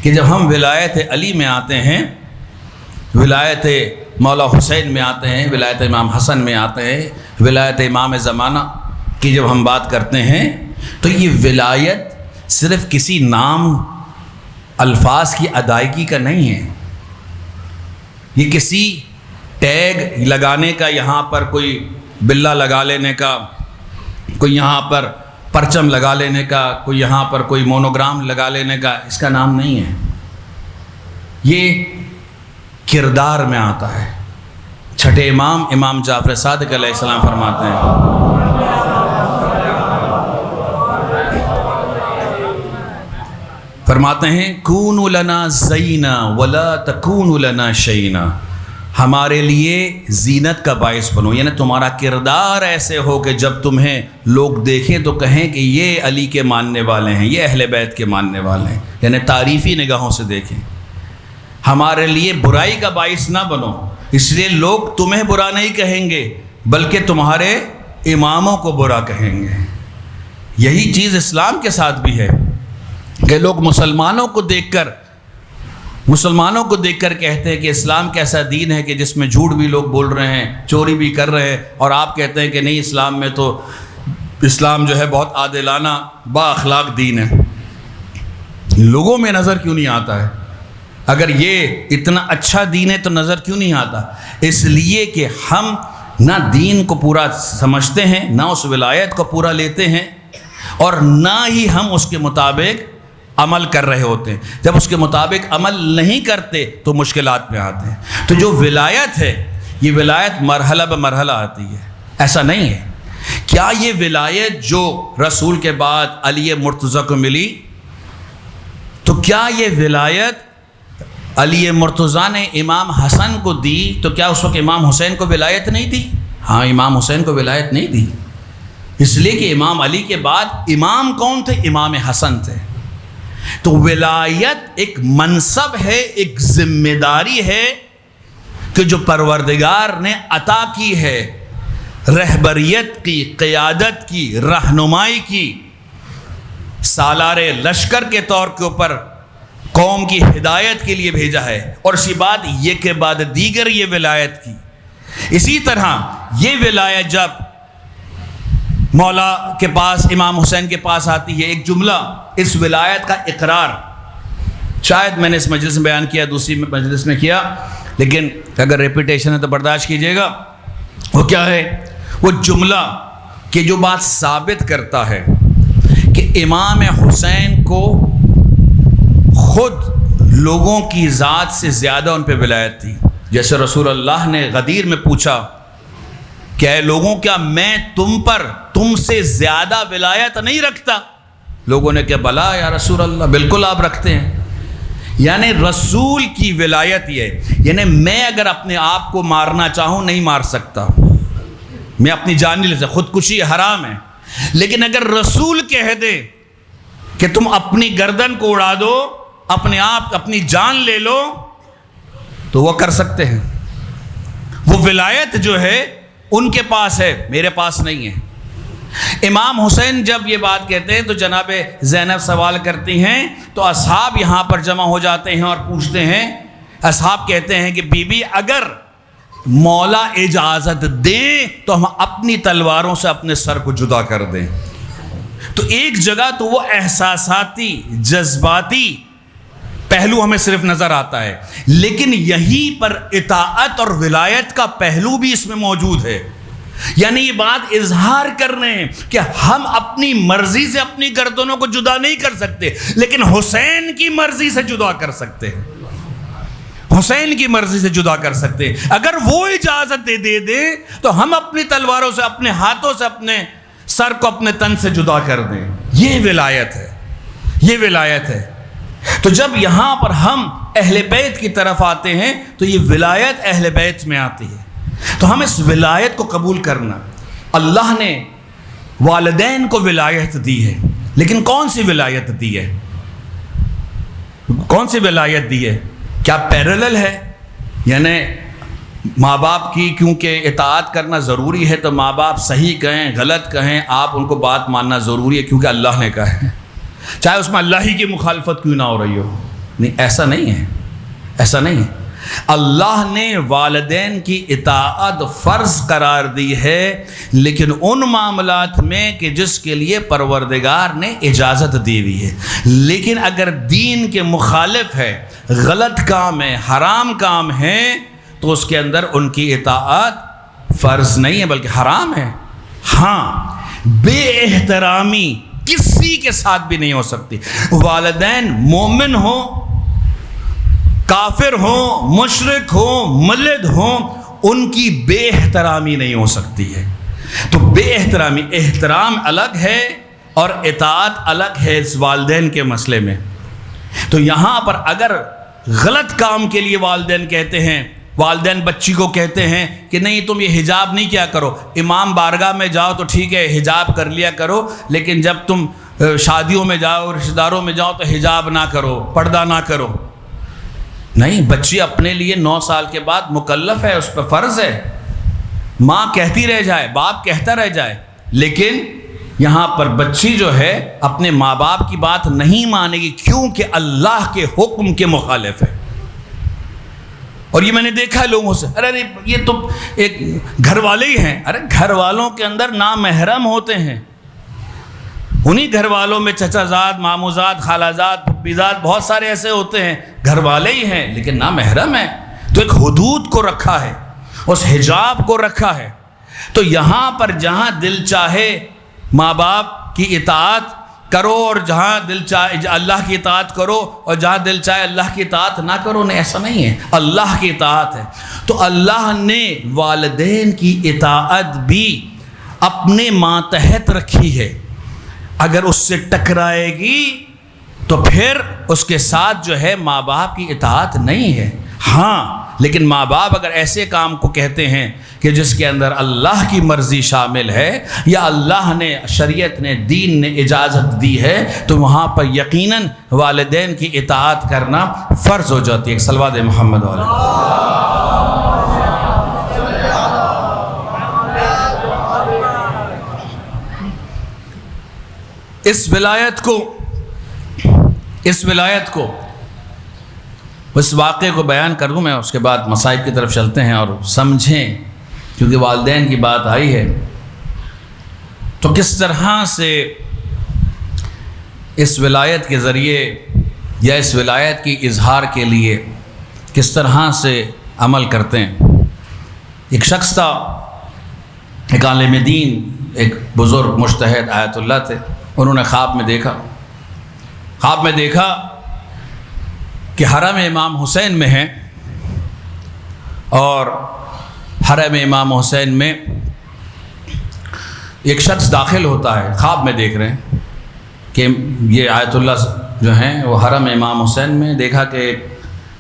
کہ جب ہم ولایت علی میں آتے ہیں، ولایت مولا حسین میں آتے ہیں، ولایت امام حسن میں آتے ہیں، ولایت امام زمانہ کی جب ہم بات کرتے ہیں، تو یہ ولایت صرف کسی نام الفاظ کی ادائیگی کا نہیں ہے، یہ کسی ٹیگ لگانے کا، یہاں پر کوئی بلا لگا لینے کا، کوئی یہاں پر پرچم لگا لینے کا، کوئی یہاں پر کوئی مونوگرام لگا لینے کا، اس کا نام نہیں ہے۔ یہ کردار میں آتا ہے، چھٹے امام امام جعفر صادق علیہ السلام فرماتے ہیں کونوا لنا زینا ولا تکونوا لنا شینا، ہمارے لیے زینت کا باعث بنو، یعنی تمہارا کردار ایسے ہو کہ جب تمہیں لوگ دیکھیں تو کہیں کہ یہ علی کے ماننے والے ہیں، یہ اہل بیت کے ماننے والے ہیں، یعنی تعریفی نگاہوں سے دیکھیں۔ ہمارے لیے برائی کا باعث نہ بنو، اس لیے لوگ تمہیں برا نہیں کہیں گے بلکہ تمہارے اماموں کو برا کہیں گے۔ یہی چیز اسلام کے ساتھ بھی ہے کہ لوگ مسلمانوں کو دیکھ کر کہتے ہیں کہ اسلام کیسا دین ہے کہ جس میں جھوٹ بھی لوگ بول رہے ہیں، چوری بھی کر رہے ہیں، اور آپ کہتے ہیں کہ نہیں، اسلام میں تو اسلام جو ہے بہت عادلانہ با اخلاق دین ہے۔ لوگوں میں نظر کیوں نہیں آتا ہے؟ اگر یہ اتنا اچھا دین ہے تو نظر کیوں نہیں آتا؟ اس لیے کہ ہم نہ دین کو پورا سمجھتے ہیں، نہ اس ولایت کو پورا لیتے ہیں، اور نہ ہی ہم اس کے مطابق عمل کر رہے ہوتے ہیں۔ جب اس کے مطابق عمل نہیں کرتے تو مشکلات میں آتے ہیں۔ تو جو ولایت ہے، یہ ولایت مرحلہ بمرحلہ آتی ہے، ایسا نہیں ہے۔ کیا یہ ولایت جو رسول کے بعد علی مرتضیٰ کو ملی، تو کیا یہ ولایت علی مرتضیٰ نے امام حسن کو دی تو کیا اس وقت امام حسین کو ولایت نہیں دی؟ ہاں، امام حسین کو ولایت نہیں دی، اس لیے کہ امام علی کے بعد امام کون تھے؟ امام حسن تھے۔ تو ولایت ایک منصب ہے، ایک ذمہ داری ہے کہ جو پروردگار نے عطا کی ہے، رہبریت کی، قیادت کی، رہنمائی کی، سالار لشکر کے طور کے اوپر قوم کی ہدایت کے لیے بھیجا ہے، اور اسی بات یہ کے بعد دیگر یہ ولایت کی۔ اسی طرح یہ ولایت جب مولا کے پاس، امام حسین کے پاس آتی ہے، ایک جملہ اس ولایت کا اقرار شاید میں نے اس مجلس میں بیان کیا، دوسری مجلس میں کیا، لیکن اگر ریپیٹیشن ہے تو برداشت کیجیے گا۔ وہ کیا ہے؟ وہ جملہ کہ جو بات ثابت کرتا ہے کہ امام حسین کو خود لوگوں کی ذات سے زیادہ ان پہ ولایت تھی۔ جیسے رسول اللہ نے غدیر میں پوچھا کہ اے لوگوں، کیا میں تم سے زیادہ ولایت نہیں رکھتا؟ لوگوں نے کہا بلا یا رسول اللہ، بالکل آپ رکھتے ہیں۔ یعنی رسول کی ولایت یہ، یعنی میں اگر اپنے آپ کو مارنا چاہوں نہیں مار سکتا، میں اپنی جان نہیں لے سکتا، خودکشی حرام ہے، لیکن اگر رسول کہہ دے کہ تم اپنی گردن کو اڑا دو، اپنے آپ اپنی جان لے لو، تو وہ کر سکتے ہیں۔ وہ ولایت جو ہے ان کے پاس ہے، میرے پاس نہیں ہے۔ امام حسین جب یہ بات کہتے ہیں تو جناب زینب سوال کرتی ہیں، تو اصحاب یہاں پر جمع ہو جاتے ہیں اور پوچھتے ہیں، اصحاب کہتے ہیں کہ بی بی اگر مولا اجازت دیں تو ہم اپنی تلواروں سے اپنے سر کو جدا کر دیں۔ تو ایک جگہ تو وہ احساساتی، جذباتی پہلو ہمیں صرف نظر آتا ہے، لیکن یہیں پر اطاعت اور ولایت کا پہلو بھی اس میں موجود ہے۔ یعنی یہ بات اظہار کرنے کہ ہم اپنی مرضی سے اپنی گردنوں کو جدا نہیں کر سکتے، لیکن حسین کی مرضی سے جدا کر سکتے ہیں، حسین کی مرضی سے جدا کر سکتے ہیں۔ اگر وہ اجازت دے دیں تو ہم اپنی تلواروں سے، اپنے ہاتھوں سے اپنے سر کو اپنے تن سے جدا کر دیں۔ یہ ولایت ہے، یہ ولایت ہے۔ تو جب یہاں پر ہم اہل بیت کی طرف آتے ہیں تو یہ ولایت اہل بیت میں آتی ہے۔ تو ہم اس ولایت کو قبول کرنا، اللہ نے والدین کو ولایت دی ہے، لیکن کون سی ولایت دی ہے؟ کون سی ولایت دی ہے؟ کیا پیرلل ہے؟ یعنی ماں باپ کی کیونکہ اطاعت کرنا ضروری ہے تو ماں باپ صحیح کہیں غلط کہیں آپ ان کو بات ماننا ضروری ہے کیونکہ اللہ نے کہا ہے، چاہے اس میں اللہ ہی کی مخالفت کیوں نہ ہو رہی ہو۔ نہیں، ایسا نہیں ہے، ایسا نہیں ہے۔ اللہ نے والدین کی اطاعت فرض قرار دی ہے، لیکن ان معاملات میں کہ جس کے لیے پروردگار نے اجازت دی ہوئی ہے۔ لیکن اگر دین کے مخالف ہے، غلط کام ہے، حرام کام ہے، تو اس کے اندر ان کی اطاعت فرض نہیں ہے بلکہ حرام ہے۔ ہاں، بے احترامی کسی کے ساتھ بھی نہیں ہو سکتی۔ والدین مومن ہوں، کافر ہوں، مشرک ہوں، ملحد ہوں، ان کی بے احترامی نہیں ہو سکتی ہے۔ تو بے احترامی، احترام الگ ہے اور اطاعت الگ ہے اس والدین کے مسئلے میں۔ تو یہاں پر اگر غلط کام کے لیے والدین کہتے ہیں، والدین بچی کو کہتے ہیں کہ نہیں تم یہ حجاب نہیں کیا کرو، امام بارگاہ میں جاؤ تو ٹھیک ہے حجاب کر لیا کرو، لیکن جب تم شادیوں میں جاؤ، رشتہ داروں میں جاؤ تو حجاب نہ کرو، پردہ نہ کرو۔ نہیں، بچی اپنے لیے 9 سال کے بعد مکلف ہے، اس پہ فرض ہے، ماں کہتی رہ جائے، باپ کہتا رہ جائے، لیکن یہاں پر بچی جو ہے اپنے ماں باپ کی بات نہیں مانے گی کیونکہ اللہ کے حکم کے مخالف ہے۔ اور یہ میں نے دیکھا ہے لوگوں سے، ارے یہ تو ایک گھر والے ہی ہیں۔ ارے گھر والوں کے اندر نامحرم ہوتے ہیں، انہی گھر والوں میں چچا زاد، مامو زاد، خالہ زاد، پھپھی زاد، بہت سارے ایسے ہوتے ہیں، گھر والے ہی ہیں لیکن نامحرم ہیں۔ تو ایک حدود کو رکھا ہے، اس حجاب کو رکھا ہے۔ تو یہاں پر جہاں دل چاہے ماں باپ کی اطاعت کرو اور جہاں دل چاہے اللہ کی اطاعت کرو اور جہاں دل چاہے اللہ کی اطاعت نہ کرو، نہیں ایسا نہیں ہے، اللہ کی اطاعت ہے۔ تو اللہ نے والدین کی اطاعت بھی اپنے ماتحت رکھی ہے، اگر اس سے ٹکرائے گی تو پھر اس کے ساتھ جو ہے ماں باپ کی اطاعت نہیں ہے۔ ہاں لیکن ماں باپ اگر ایسے کام کو کہتے ہیں کہ جس کے اندر اللہ کی مرضی شامل ہے یا اللہ نے، شریعت نے، دین نے اجازت دی ہے، تو وہاں پر یقیناً والدین کی اطاعت کرنا فرض ہو جاتی ہے۔ ایک صلوات محمد علیہ۔ اس ولایت کو اس واقعے کو بیان کروں میں، اس کے بعد مصائب کی طرف چلتے ہیں اور سمجھیں، کیونکہ والدین کی بات آئی ہے تو کس طرح سے اس ولایت کے ذریعے یا اس ولایت کی اظہار کے لیے کس طرح سے عمل کرتے ہیں۔ ایک شخص تھا، ایک عالم دین، ایک بزرگ مجتہد آیت اللہ تھے، انہوں نے خواب میں دیکھا کہ حرم امام حسین میں ہیں اور حرم امام حسین میں ایک شخص داخل ہوتا ہے۔ خواب میں دیکھ رہے ہیں کہ یہ آیت اللہ جو ہیں وہ حرم امام حسین میں، دیکھا کہ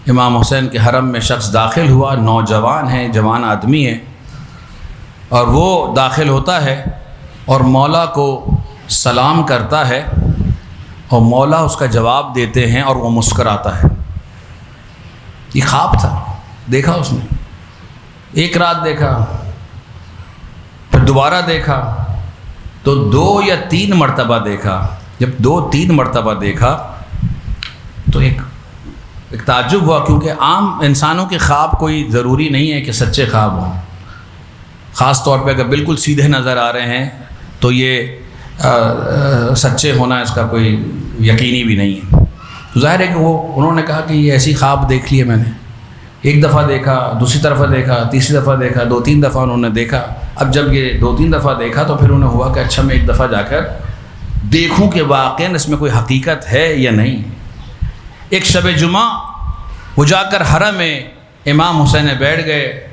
امام حسین کے حرم میں شخص داخل ہوا، نوجوان ہے، جوان آدمی ہے، اور وہ داخل ہوتا ہے اور مولا کو سلام کرتا ہے اور مولا اس کا جواب دیتے ہیں اور وہ مسکراتا ہے۔ یہ خواب تھا، دیکھا اس نے، ایک رات دیکھا، پھر دوبارہ دیکھا، تو 2 یا 3 مرتبہ دیکھا۔ جب 2-3 مرتبہ دیکھا تو ایک تعجب ہوا، کیونکہ عام انسانوں کے خواب کوئی ضروری نہیں ہے کہ سچے خواب ہوں، خاص طور پہ اگر بالکل سیدھے نظر آ رہے ہیں تو یہ سچے ہونا اس کا کوئی یقینی بھی نہیں ہے۔ تو ظاہر ہے کہ انہوں نے کہا کہ یہ ایسی خواب دیکھ لیے میں نے، ایک دفعہ دیکھا، دوسری دفعہ دیکھا، تیسری دفعہ دیکھا، 2-3 دفعہ انہوں نے دیکھا۔ اب جب یہ 2-3 دفعہ دیکھا تو پھر انہیں ہوا کہ اچھا میں ایک دفعہ جا کر دیکھوں کہ واقعاً اس میں کوئی حقیقت ہے یا نہیں۔ ایک شب جمعہ وہ جا کر حرم میں امام حسین میں بیٹھ گئے،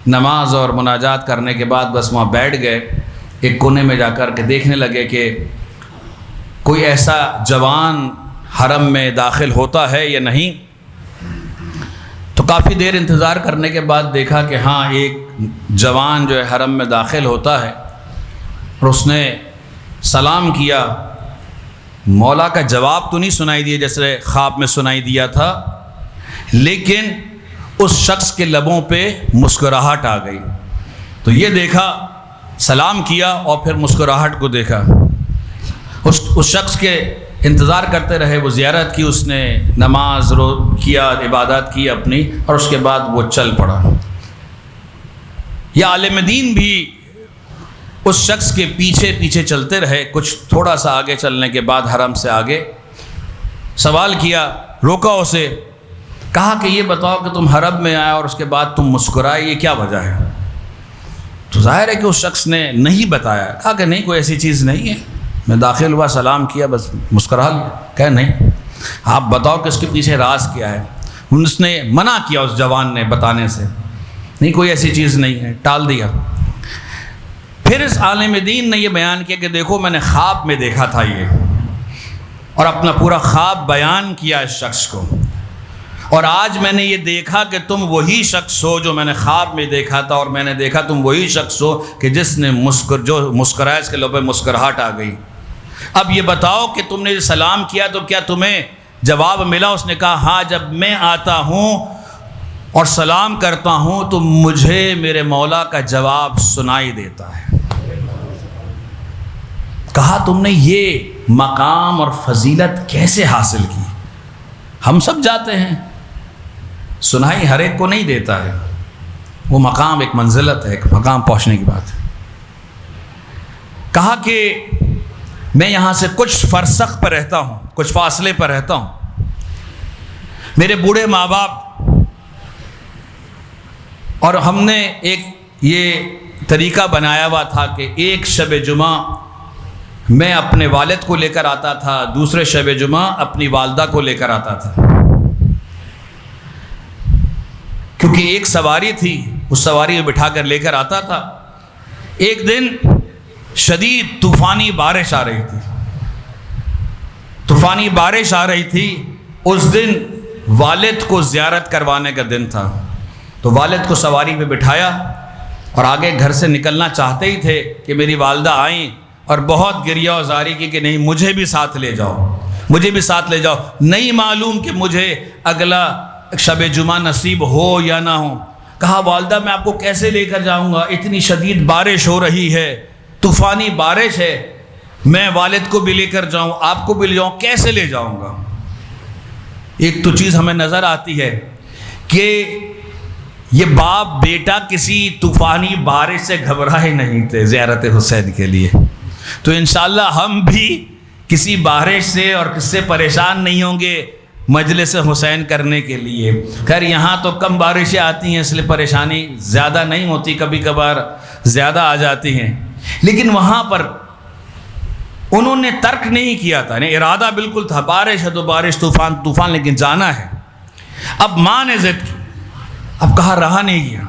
نماز اور مناجات کرنے کے بعد بس وہاں بیٹھ گئے، ایک کونے میں جا کر کے دیکھنے لگے کہ کوئی ایسا جوان حرم میں داخل ہوتا ہے یا نہیں۔ تو کافی دیر انتظار کرنے کے بعد دیکھا کہ ہاں ایک جوان جو ہے حرم میں داخل ہوتا ہے، اور اس نے سلام کیا۔ مولا کا جواب تو نہیں سنائی دیا جیسے خواب میں سنائی دیا تھا، لیکن اس شخص کے لبوں پہ مسکراہٹ آ گئی۔ تو یہ دیکھا، سلام کیا اور پھر مسکراہٹ کو دیکھا۔ اس شخص کے انتظار کرتے رہے، وہ زیارت کی، اس نے نماز کیا، عبادات کی اپنی، اور اس کے بعد وہ چل پڑا۔ یہ عالم دین بھی اس شخص کے پیچھے پیچھے چلتے رہے، کچھ تھوڑا سا آگے چلنے کے بعد حرم سے آگے سوال کیا، روکا اسے، کہا کہ یہ بتاؤ کہ تم حرم میں آئے اور اس کے بعد تم مسکرائے، یہ کیا وجہ ہے؟ تو ظاہر ہے کہ اس شخص نے نہیں بتایا، کہا کہ نہیں کوئی ایسی چیز نہیں ہے، میں داخل ہوا، سلام کیا، بس مسکرا لیا۔ کہا نہیں، آپ بتاؤ کہ اس کے پیچھے راز کیا ہے۔ اس نے منع کیا، اس جوان نے بتانے سے، نہیں کوئی ایسی چیز نہیں ہے، ٹال دیا۔ پھر اس عالم دین نے یہ بیان کیا کہ دیکھو میں نے خواب میں دیکھا تھا یہ، اور اپنا پورا خواب بیان کیا اس شخص کو، اور آج میں نے یہ دیکھا کہ تم وہی شخص ہو جو میں نے خواب میں دیکھا تھا، اور میں نے دیکھا تم وہی شخص ہو کہ جس نے جو مسکرایا، اس کے لب پہ مسکراہٹ آ گئی۔ اب یہ بتاؤ کہ تم نے سلام کیا تو کیا تمہیں جواب ملا؟ اس نے کہا ہاں، جب میں آتا ہوں اور سلام کرتا ہوں تو مجھے میرے مولا کا جواب سنائی دیتا ہے۔ کہا تم نے یہ مقام اور فضیلت کیسے حاصل کی؟ ہم سب جاتے ہیں، سنائی ہر ایک کو نہیں دیتا ہے، وہ مقام ایک منزلت ہے، ایک مقام پہنچنے کی بات ہے۔ کہا کہ میں یہاں سے کچھ فرسخ پر رہتا ہوں، کچھ فاصلے پر رہتا ہوں، میرے بوڑھے ماں باپ اور ہم نے ایک یہ طریقہ بنایا ہوا تھا کہ ایک شب جمعہ میں اپنے والد کو لے کر آتا تھا، دوسرے شب جمعہ اپنی والدہ کو لے کر آتا تھا، کیونکہ ایک سواری تھی، اس سواری میں بٹھا کر لے کر آتا تھا۔ ایک دن شدید طوفانی بارش آ رہی تھی، طوفانی بارش آ رہی تھی، اس دن والد کو زیارت کروانے کا دن تھا، تو والد کو سواری پہ بٹھایا اور آگے گھر سے نکلنا چاہتے ہی تھے کہ میری والدہ آئیں اور بہت گریہ و زاری کی کہ نہیں مجھے بھی ساتھ لے جاؤ، مجھے بھی ساتھ لے جاؤ، نہیں معلوم کہ مجھے اگلا شب جمعہ نصیب ہو یا نہ ہو۔ کہا والدہ میں آپ کو کیسے لے کر جاؤں گا، اتنی شدید بارش ہو رہی ہے، طوفانی بارش ہے، میں والد کو بھی لے کر جاؤں، آپ کو بھی لے جاؤں، کیسے لے جاؤں گا؟ ایک تو چیز ہمیں نظر آتی ہے کہ یہ باپ بیٹا کسی طوفانی بارش سے گھبرائے نہیں تھے زیارت حسین کے لیے، تو انشاءاللہ ہم بھی کسی بارش سے اور کس سے پریشان نہیں ہوں گے مجلس حسین کرنے کے لیے۔ خیر یہاں تو کم بارشیں آتی ہیں اس لیے پریشانی زیادہ نہیں ہوتی، کبھی کبھار زیادہ آ جاتی ہیں، لیکن وہاں پر انہوں نے ترک نہیں کیا تھا، یعنی ارادہ بالکل تھا، بارش ہے تو بارش، طوفان لیکن جانا ہے۔ اب ماں نے ضد کی، اب کہا رہا نہیں گیا،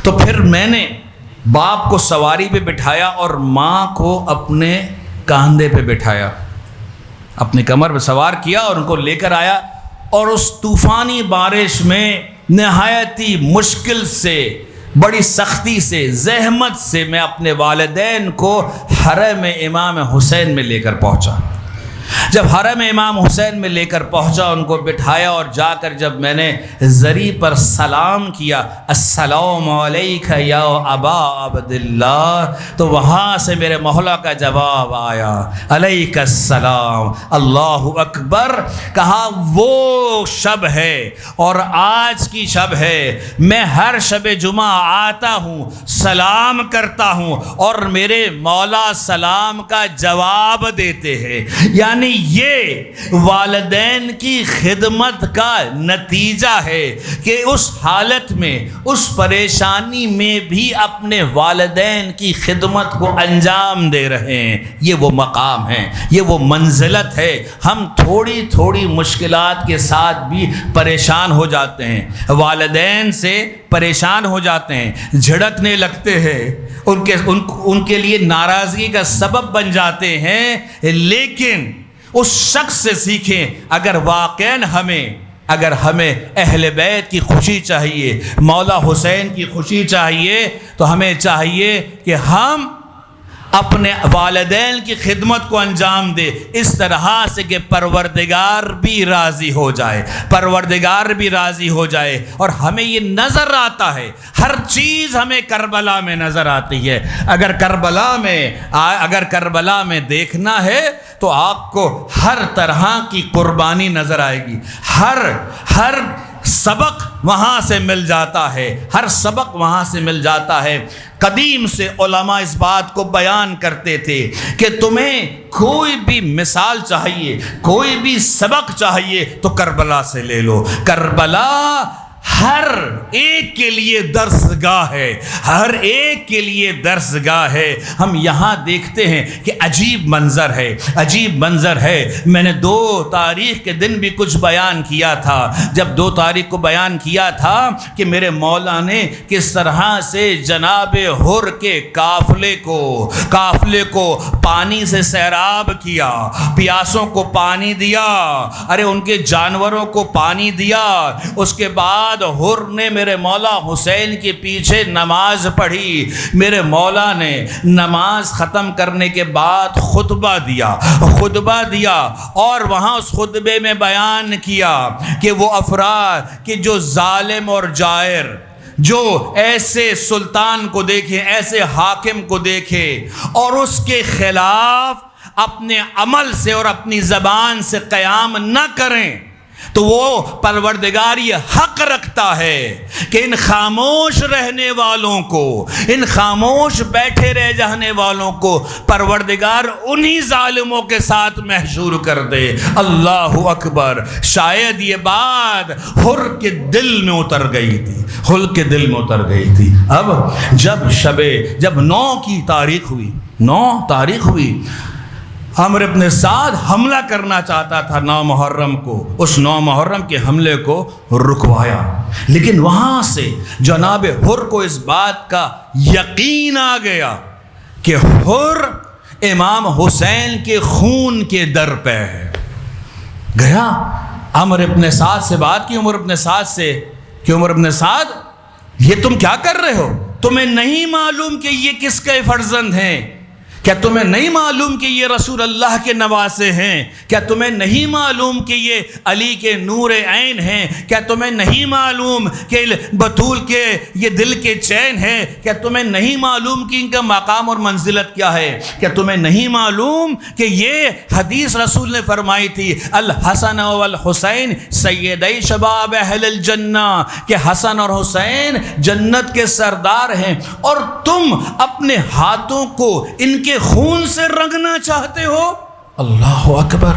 تو پھر میں نے باپ کو سواری پہ بٹھایا اور ماں کو اپنے کاندھے پہ بٹھایا، اپنی کمر پہ سوار کیا اور ان کو لے کر آیا، اور اس طوفانی بارش میں نہایت ہی مشکل سے، بڑی سختی سے، زحمت سے میں اپنے والدین کو حرم امام حسین میں لے کر پہنچا۔ جب حرم امام حسین میں لے کر پہنچا، ان کو بٹھایا اور جا کر جب میں نے زری پر سلام کیا، السلام علیک یا ابا عبداللہ، تو وہاں سے میرے مولا کا جواب آیا، علیک السلام، اللہ اکبر۔ کہا وہ شب ہے اور آج کی شب ہے، میں ہر شب جمعہ آتا ہوں، سلام کرتا ہوں اور میرے مولا سلام کا جواب دیتے ہیں، یعنی یہ والدین کی خدمت کا نتیجہ ہے کہ اس حالت میں، اس پریشانی میں بھی اپنے والدین کی خدمت کو انجام دے رہے ہیں۔ یہ وہ مقام ہے، یہ وہ منزلت ہے۔ ہم تھوڑی تھوڑی مشکلات کے ساتھ بھی پریشان ہو جاتے ہیں، والدین سے پریشان ہو جاتے ہیں، جھڑکنے لگتے ہیں، ان کے لیے ناراضگی کا سبب بن جاتے ہیں، لیکن اس شخص سے سیکھیں۔ اگر واقعاً ہمیں اہل بیت کی خوشی چاہیے، مولا حسین کی خوشی چاہیے، تو ہمیں چاہیے کہ ہم اپنے والدین کی خدمت کو انجام دے اس طرح سے کہ پروردگار بھی راضی ہو جائے، پروردگار بھی راضی ہو جائے۔ اور ہمیں یہ نظر آتا ہے، ہر چیز ہمیں کربلا میں نظر آتی ہے۔ اگر کربلا میں دیکھنا ہے تو آپ کو ہر طرح کی قربانی نظر آئے گی، ہر سبق وہاں سے مل جاتا ہے، ہر سبق وہاں سے مل جاتا ہے۔ قدیم سے علماء اس بات کو بیان کرتے تھے کہ تمہیں کوئی بھی مثال چاہیے، کوئی بھی سبق چاہیے تو کربلا سے لے لو۔ کربلا ہر ایک کے لیے درسگاہ ہے، ہر ایک کے لیے درسگاہ ہے۔ ہم یہاں دیکھتے ہیں کہ عجیب منظر ہے، عجیب منظر ہے۔ میں نے 2 تاریخ کے دن بھی کچھ بیان کیا تھا، جب 2 تاریخ کو بیان کیا تھا کہ میرے مولا نے کس طرح سے جناب حر کے قافلے کو پانی سے سیراب کیا، پیاسوں کو پانی دیا، ارے ان کے جانوروں کو پانی دیا۔ اس کے بعد حر نے میرے مولا حسین کے پیچھے نماز پڑھی۔ میرے مولا نے نماز ختم کرنے کے بعد خطبہ دیا اور وہاں اس خطبے میں بیان کیا کہ وہ افراد کہ جو ظالم اور جائر، جو ایسے سلطان کو دیکھیں، ایسے حاکم کو دیکھے اور اس کے خلاف اپنے عمل سے اور اپنی زبان سے قیام نہ کریں، تو وہ پروردگار یہ حق رکھتا ہے کہ ان خاموش رہنے والوں کو، ان خاموش بیٹھے رہ جانے والوں کو پروردگار انہی ظالموں کے ساتھ محشور کر دے۔ اللہ اکبر۔ شاید یہ بات حر کے دل میں اتر گئی تھی، حر کے دل میں اتر گئی تھی۔ اب جب 9 تاریخ ہوئی، عمرو بن سعد حملہ کرنا چاہتا تھا 9 محرم کو، اس 9 محرم کے حملے کو رکوایا، لیکن وہاں سے جناب حر کو اس بات کا یقین آ گیا کہ حر امام حسین کے خون کے در پہ ہے۔ گیا عمرو بن سعد سے بات کی، عمرو بن سعد سے کہ عمرو بن سعد یہ تم کیا کر رہے ہو؟ تمہیں نہیں معلوم کہ یہ کس کے فرزند ہیں؟ کیا تمہیں نہیں معلوم کہ یہ رسول اللہ کے نواسے ہیں؟ کیا تمہیں نہیں معلوم کہ یہ علی کے نور عین ہیں؟ کیا تمہیں نہیں معلوم کہ بطول کے یہ دل کے چین ہیں؟ کیا تمہیں نہیں معلوم کہ ان کا مقام اور منزلت کیا ہے؟ کیا تمہیں نہیں معلوم کہ یہ حدیث رسول نے فرمائی تھی الحسن والحسین سیدی شباب اہل الجنہ، کہ حسن اور حسین جنت کے سردار ہیں، اور تم اپنے ہاتھوں کو ان کے خون سے رنگنا چاہتے ہو؟ اللہ اکبر۔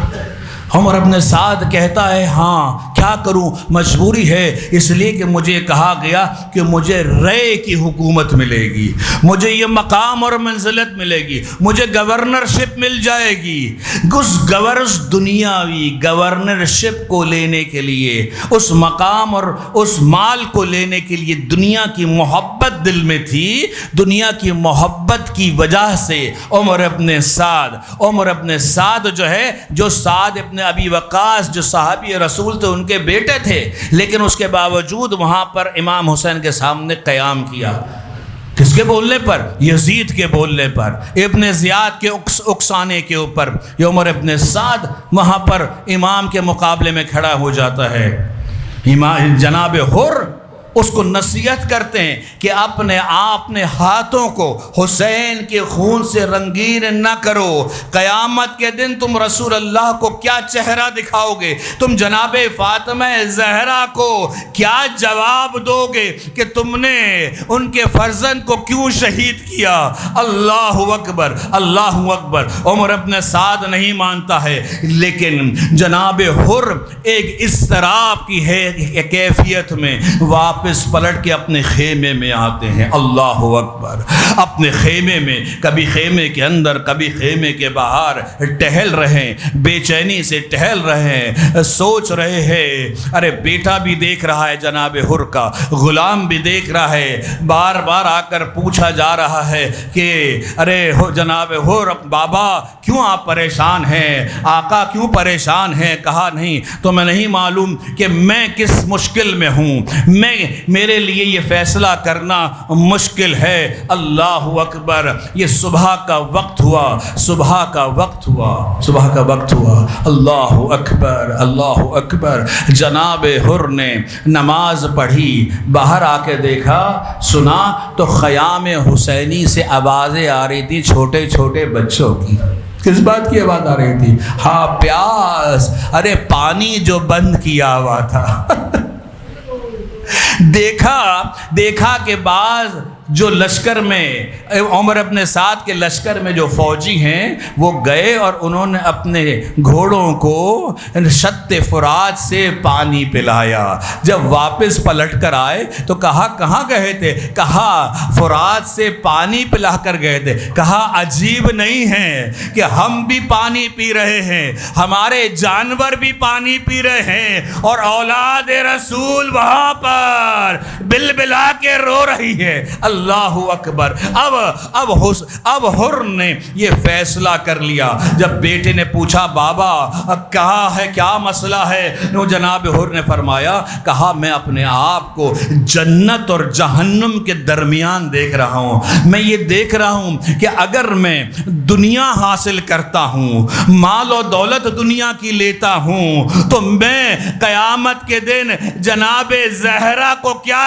عمر بن سعد کہتا ہے ہاں کیا کروں، مجبوری ہے، اس لیے کہ مجھے کہا گیا کہ مجھے رے کی حکومت ملے گی، مجھے یہ مقام اور منزلت ملے گی، مجھے گورنرشپ مل جائے گی۔ اس دنیاوی گورنرشپ کو لینے کے لیے، اس مقام اور اس مال کو لینے کے لیے دنیا کی محبت دل میں تھی۔ دنیا کی محبت کی وجہ سے عمر بن سعد جو ہے، جو سعد ابن ابی وقاص جو صحابی رسول تھے ان کے بیٹے تھے، لیکن اس کے باوجود وہاں پر امام حسین کے سامنے قیام کیا۔ کس کے بولنے پر؟ یزید کے بولنے پر، ابن زیاد کے اکسانے کے اوپر یہ عمر ابن سعد وہاں پر امام کے مقابلے میں کھڑا ہو جاتا ہے۔ جناب حر اس کو نصیحت کرتے ہیں کہ اپنے ہاتھوں کو حسین کے خون سے رنگین نہ کرو۔ قیامت کے دن تم رسول اللہ کو کیا چہرہ دکھاؤ گے؟ تم جناب فاطمہ زہرا کو کیا جواب دو گے کہ تم نے ان کے فرزند کو کیوں شہید کیا؟ اللہ اکبر، اللہ اکبر۔ عمر بن سعد نہیں مانتا ہے، لیکن جناب حر ایک اضطراب کی کیفیت میں واپس پلٹ کے اپنے خیمے میں آتے ہیں۔ اللہ اکبر۔ اپنے خیمے میں، کبھی خیمے کے اندر کبھی خیمے کے باہر ٹہل رہے، بے چینی سے ٹہل رہے، سوچ رہے ہیں۔ ارے بیٹا بھی دیکھ رہا ہے جناب حر کا، غلام بھی دیکھ رہا ہے، بار بار آ کر پوچھا جا رہا ہے کہ ارے جناب حر بابا کیوں آپ پریشان ہیں؟ آقا کیوں پریشان ہیں؟ کہا نہیں تمہیں نہیں معلوم کہ میں کس مشکل میں ہوں، میرے لیے یہ فیصلہ کرنا مشکل ہے۔ اللہ اکبر۔ یہ صبح کا وقت ہوا۔ اللہ اکبر، اللہ اکبر۔ جناب حر نے نماز پڑھی، باہر آ کے دیکھا، سنا تو خیام حسینی سے آوازیں آ رہی تھی چھوٹے چھوٹے بچوں کی۔ کس بات کی آواز آ رہی تھی؟ ہاں پیاس، ارے پانی جو بند کیا ہوا تھا۔ دیکھا کہ بعض جو لشکر میں عمر ابن سعد کے لشکر میں جو فوجی ہیں وہ گئے اور انہوں نے اپنے گھوڑوں کو شط فرات سے پانی پلایا. جب واپس پلٹ کر آئے تو کہا کہاں گئے تھے؟ کہا فرات سے پانی پلا کر گئے تھے. کہا عجیب نہیں ہے کہ ہم بھی پانی پی رہے ہیں، ہمارے جانور بھی پانی پی رہے ہیں، اور اولاد رسول وہاں پر بل بلا کے رو رہی ہے. اللہ اکبر. اب حر نے یہ فیصلہ کر لیا. جب بیٹے نے پوچھا بابا کہا ہے، کیا مسئلہ ہے؟ وہ جناب حر نے فرمایا، کہا میں اپنے آپ کو جنت اور جہنم کے درمیان دیکھ رہا ہوں. میں یہ دیکھ رہا ہوں کہ اگر میں دنیا حاصل کرتا ہوں، مال و دولت دنیا کی لیتا ہوں، تو میں قیامت کے دن جناب زہرا کو کیا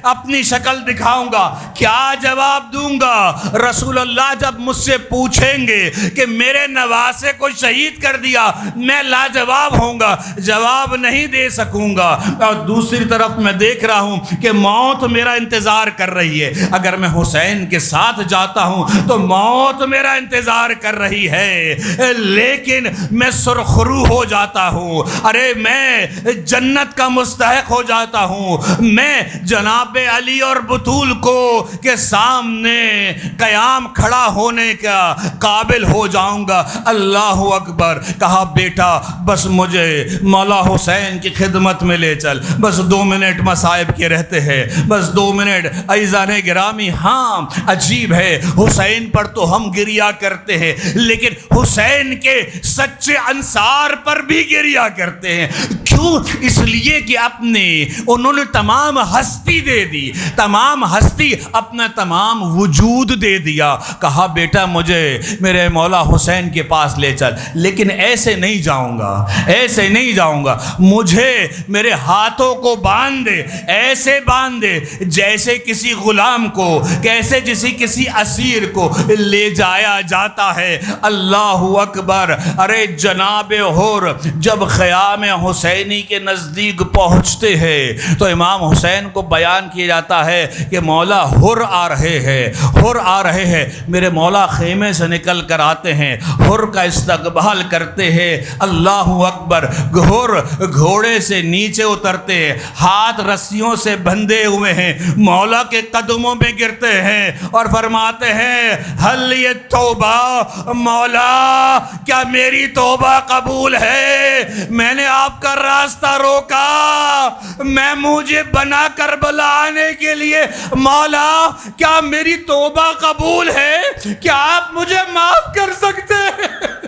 اپنی شکل دکھاؤں گا، کیا جواب دوں گا؟ رسول اللہ جب مجھ سے پوچھیں گے کہ میرے نواسے کو شہید کر دیا، میں لاجواب ہوں گا، جواب نہیں دے سکوں گا. اور دوسری طرف میں دیکھ رہا ہوں کہ موت میرا انتظار کر رہی ہے. اگر میں حسین کے ساتھ جاتا ہوں تو موت میرا انتظار کر رہی ہے، لیکن میں سرخرو ہو جاتا ہوں. ارے میں جنت کا مستحق ہو جاتا ہوں، میں جناب علی اور بطول کو کے سامنے قیام کھڑا ہونے کا قابل ہو جاؤں گا. اللہ اکبر. کہا بیٹا بس مجھے مولا حسین کی خدمت میں لے چل، بس 2 منٹ مصائب کے رہتے ہیں، بس 2 منٹ. عزیزان گرامی، ہاں عجیب ہے، حسین پر تو ہم گریا کرتے ہیں، لیکن حسین کے سچے انصار پر بھی گریا کرتے ہیں. کیوں؟ اس لیے کہ انہوں نے تمام ہستی دے دی، تمام ہستی، اپنا تمام وجود دے دیا. کہا بیٹا مجھے میرے مولا حسین کے پاس لے چل، لیکن ایسے نہیں جاؤں گا، ایسے نہیں جاؤں گا. مجھے میرے ہاتھوں کو باندھ دے، ایسے باندھ دے جیسے کسی غلام کو، کیسے کسی اسیر کو لے جایا جاتا ہے. اللہ اکبر. ارے جناب حر جب خیام حسینی کے نزدیک پہنچتے ہیں تو امام حسین کو بیان کیا جاتا ہے کہ مولا حر آ رہے ہیں، حر آ رہے ہیں. میرے مولا خیمے سے نکل کر آتے ہیں، حر کا استقبال کرتے ہیں. اللہ اکبر. حر گھوڑے سے نیچے اترتے ہیں، ہاتھ رسیوں سے بندھے ہوئے ہیں، مولا کے قدموں میں گرتے ہیں اور فرماتے ہیں حل یہ توبہ، مولا کیا میری توبہ قبول ہے؟ میں نے آپ کا راستہ روکا، میں مجھے بنا کربلا آنے کے لیے، مولا کیا میری توبہ قبول ہے؟ کیا آپ مجھے معاف کر سکتے ہیں؟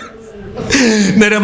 میرے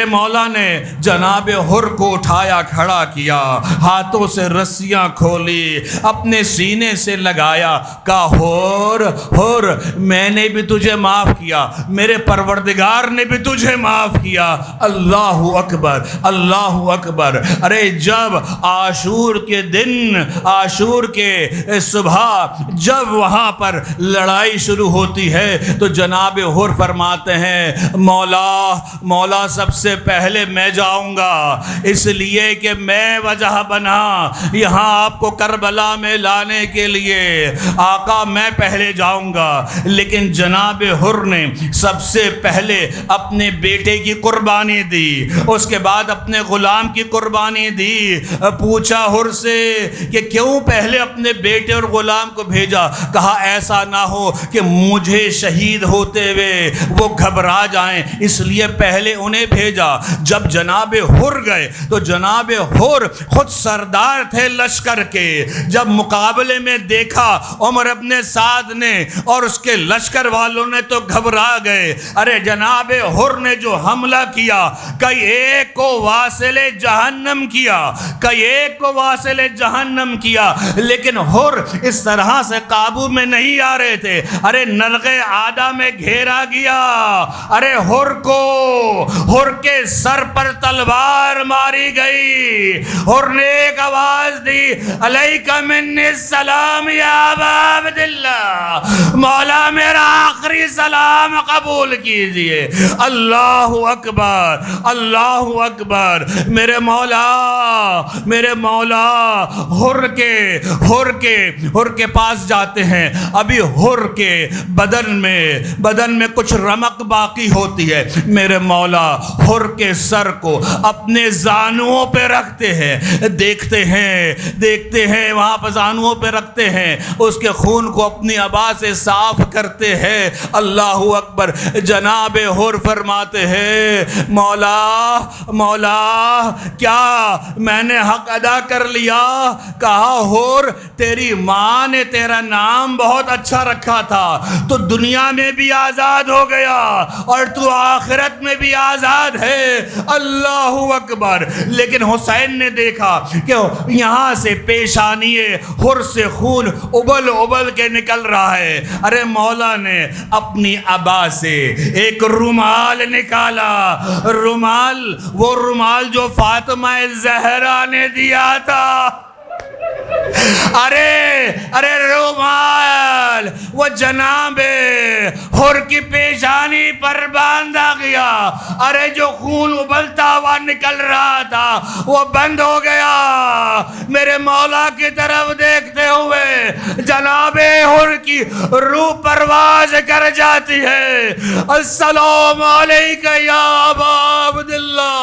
مولا نے جناب حر کو اٹھایا، کھڑا کیا، ہاتھوں سے رسیاں کھولی، اپنے سینے سے لگایا. کہا حر میں نے بھی تجھے معاف کیا، میرے پروردگار نے بھی تجھے معاف کیا. اللہ اکبر، اللہ اکبر. ارے جب عاشور کے دن، عاشور کے صبح جب وہاں پر لڑائی شروع ہوتی ہے تو جناب حر فرماتے ہیں مولا سب سے پہلے میں جاؤں گا، اس لیے کہ میں وجہ بنا یہاں آپ کو کربلا میں لانے کے لیے. آقا میں پہلے جاؤں گا. لیکن جناب حر نے سب سے پہلے اپنے بیٹے کی قربانی دی، اس کے بعد اپنے غلام کی قربانی دی. پوچھا حر سے کہ کیوں پہلے اپنے بیٹے اور غلام کو بھیجا؟ کہا ایسا نہ ہو کہ مجھے شہید ہوتے ہوئے وہ گھبرا جائیں، اس لیے پہلے انہیں بھیجا. جب جناب حر گئے تو جناب حر خود سردار تھے لشکر کے. جب مقابلے میں دیکھا عمر ابن سعد نے اور اس کے لشکر والوں نے تو گھبرا گئے. ارے جناب حر نے جو حملہ کیا، کئی ایک کو واصل جہنم کیا، کئی ایک کو واصل جہنم کیا، لیکن حر اس طرح سے قابو میں نہیں آ رہے تھے. ارے نرغے عادہ میں گھیرا گیا. ارے حر کے سر پر تلوار ماری گئی. حر نے ایک آواز دی علیک منی السلام یا ابا عبداللہ، مولا میرا آخری سلام قبول کیجئے. اللہ اکبر، اللہ اکبر. میرے مولا حر کے پاس جاتے ہیں. ابھی حر کے بدن میں کچھ رمق باقی ہوتی ہے. میرے مولا حر کے سر کو اپنے زانوؤں پہ رکھتے ہیں. دیکھتے ہیں وہاں پہ زانوؤں پہ رکھتے ہیں. اس کے خون کو اپنی عبا سے صاف کرتے ہیں. اللہ اکبر. جناب حر فرماتے ہیں مولا کیا میں نے حق ادا کر لیا؟ کہا حر تیری ماں نے تیرا نام بہت اچھا رکھا تھا، تو دنیا میں بھی آزاد ہو گیا اور تو آخرت میں بھی آزاد ہے. اللہ اکبر. لیکن حسین نے دیکھا کہ یہاں سے پیشانی حر سے خون ابل کے نکل رہا ہے. ارے مولا نے اپنی عبا سے ایک رومال نکالا. وہ رومال جو فاطمہ زہرا نے دیا تھا. ارے رومال وہ جناب حر کی پیشانی پر باندھا گیا. ارے جو خون ابلتا ہوا نکل رہا تھا وہ بند ہو گیا. میرے مولا کی طرف دیکھتے ہوئے جناب حر کی روح پرواز کر جاتی ہے. السلام علیکہ یا ابا عبداللہ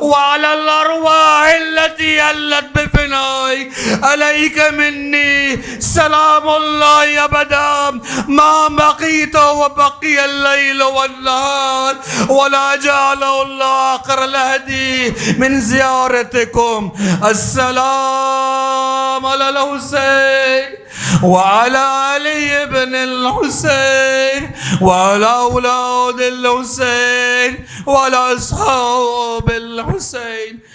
وعلی الارواح التي علت بفنائک علیک منی سلام اللہ ابدا ما بقیت وبقی اللیل والنہار ولا جعل اللہ آخر الہدی من زیارتکم. السلام علی الحسین وعلى علي بن الحسين وعلى أولاد الحسين وعلى أصحاب الحسين.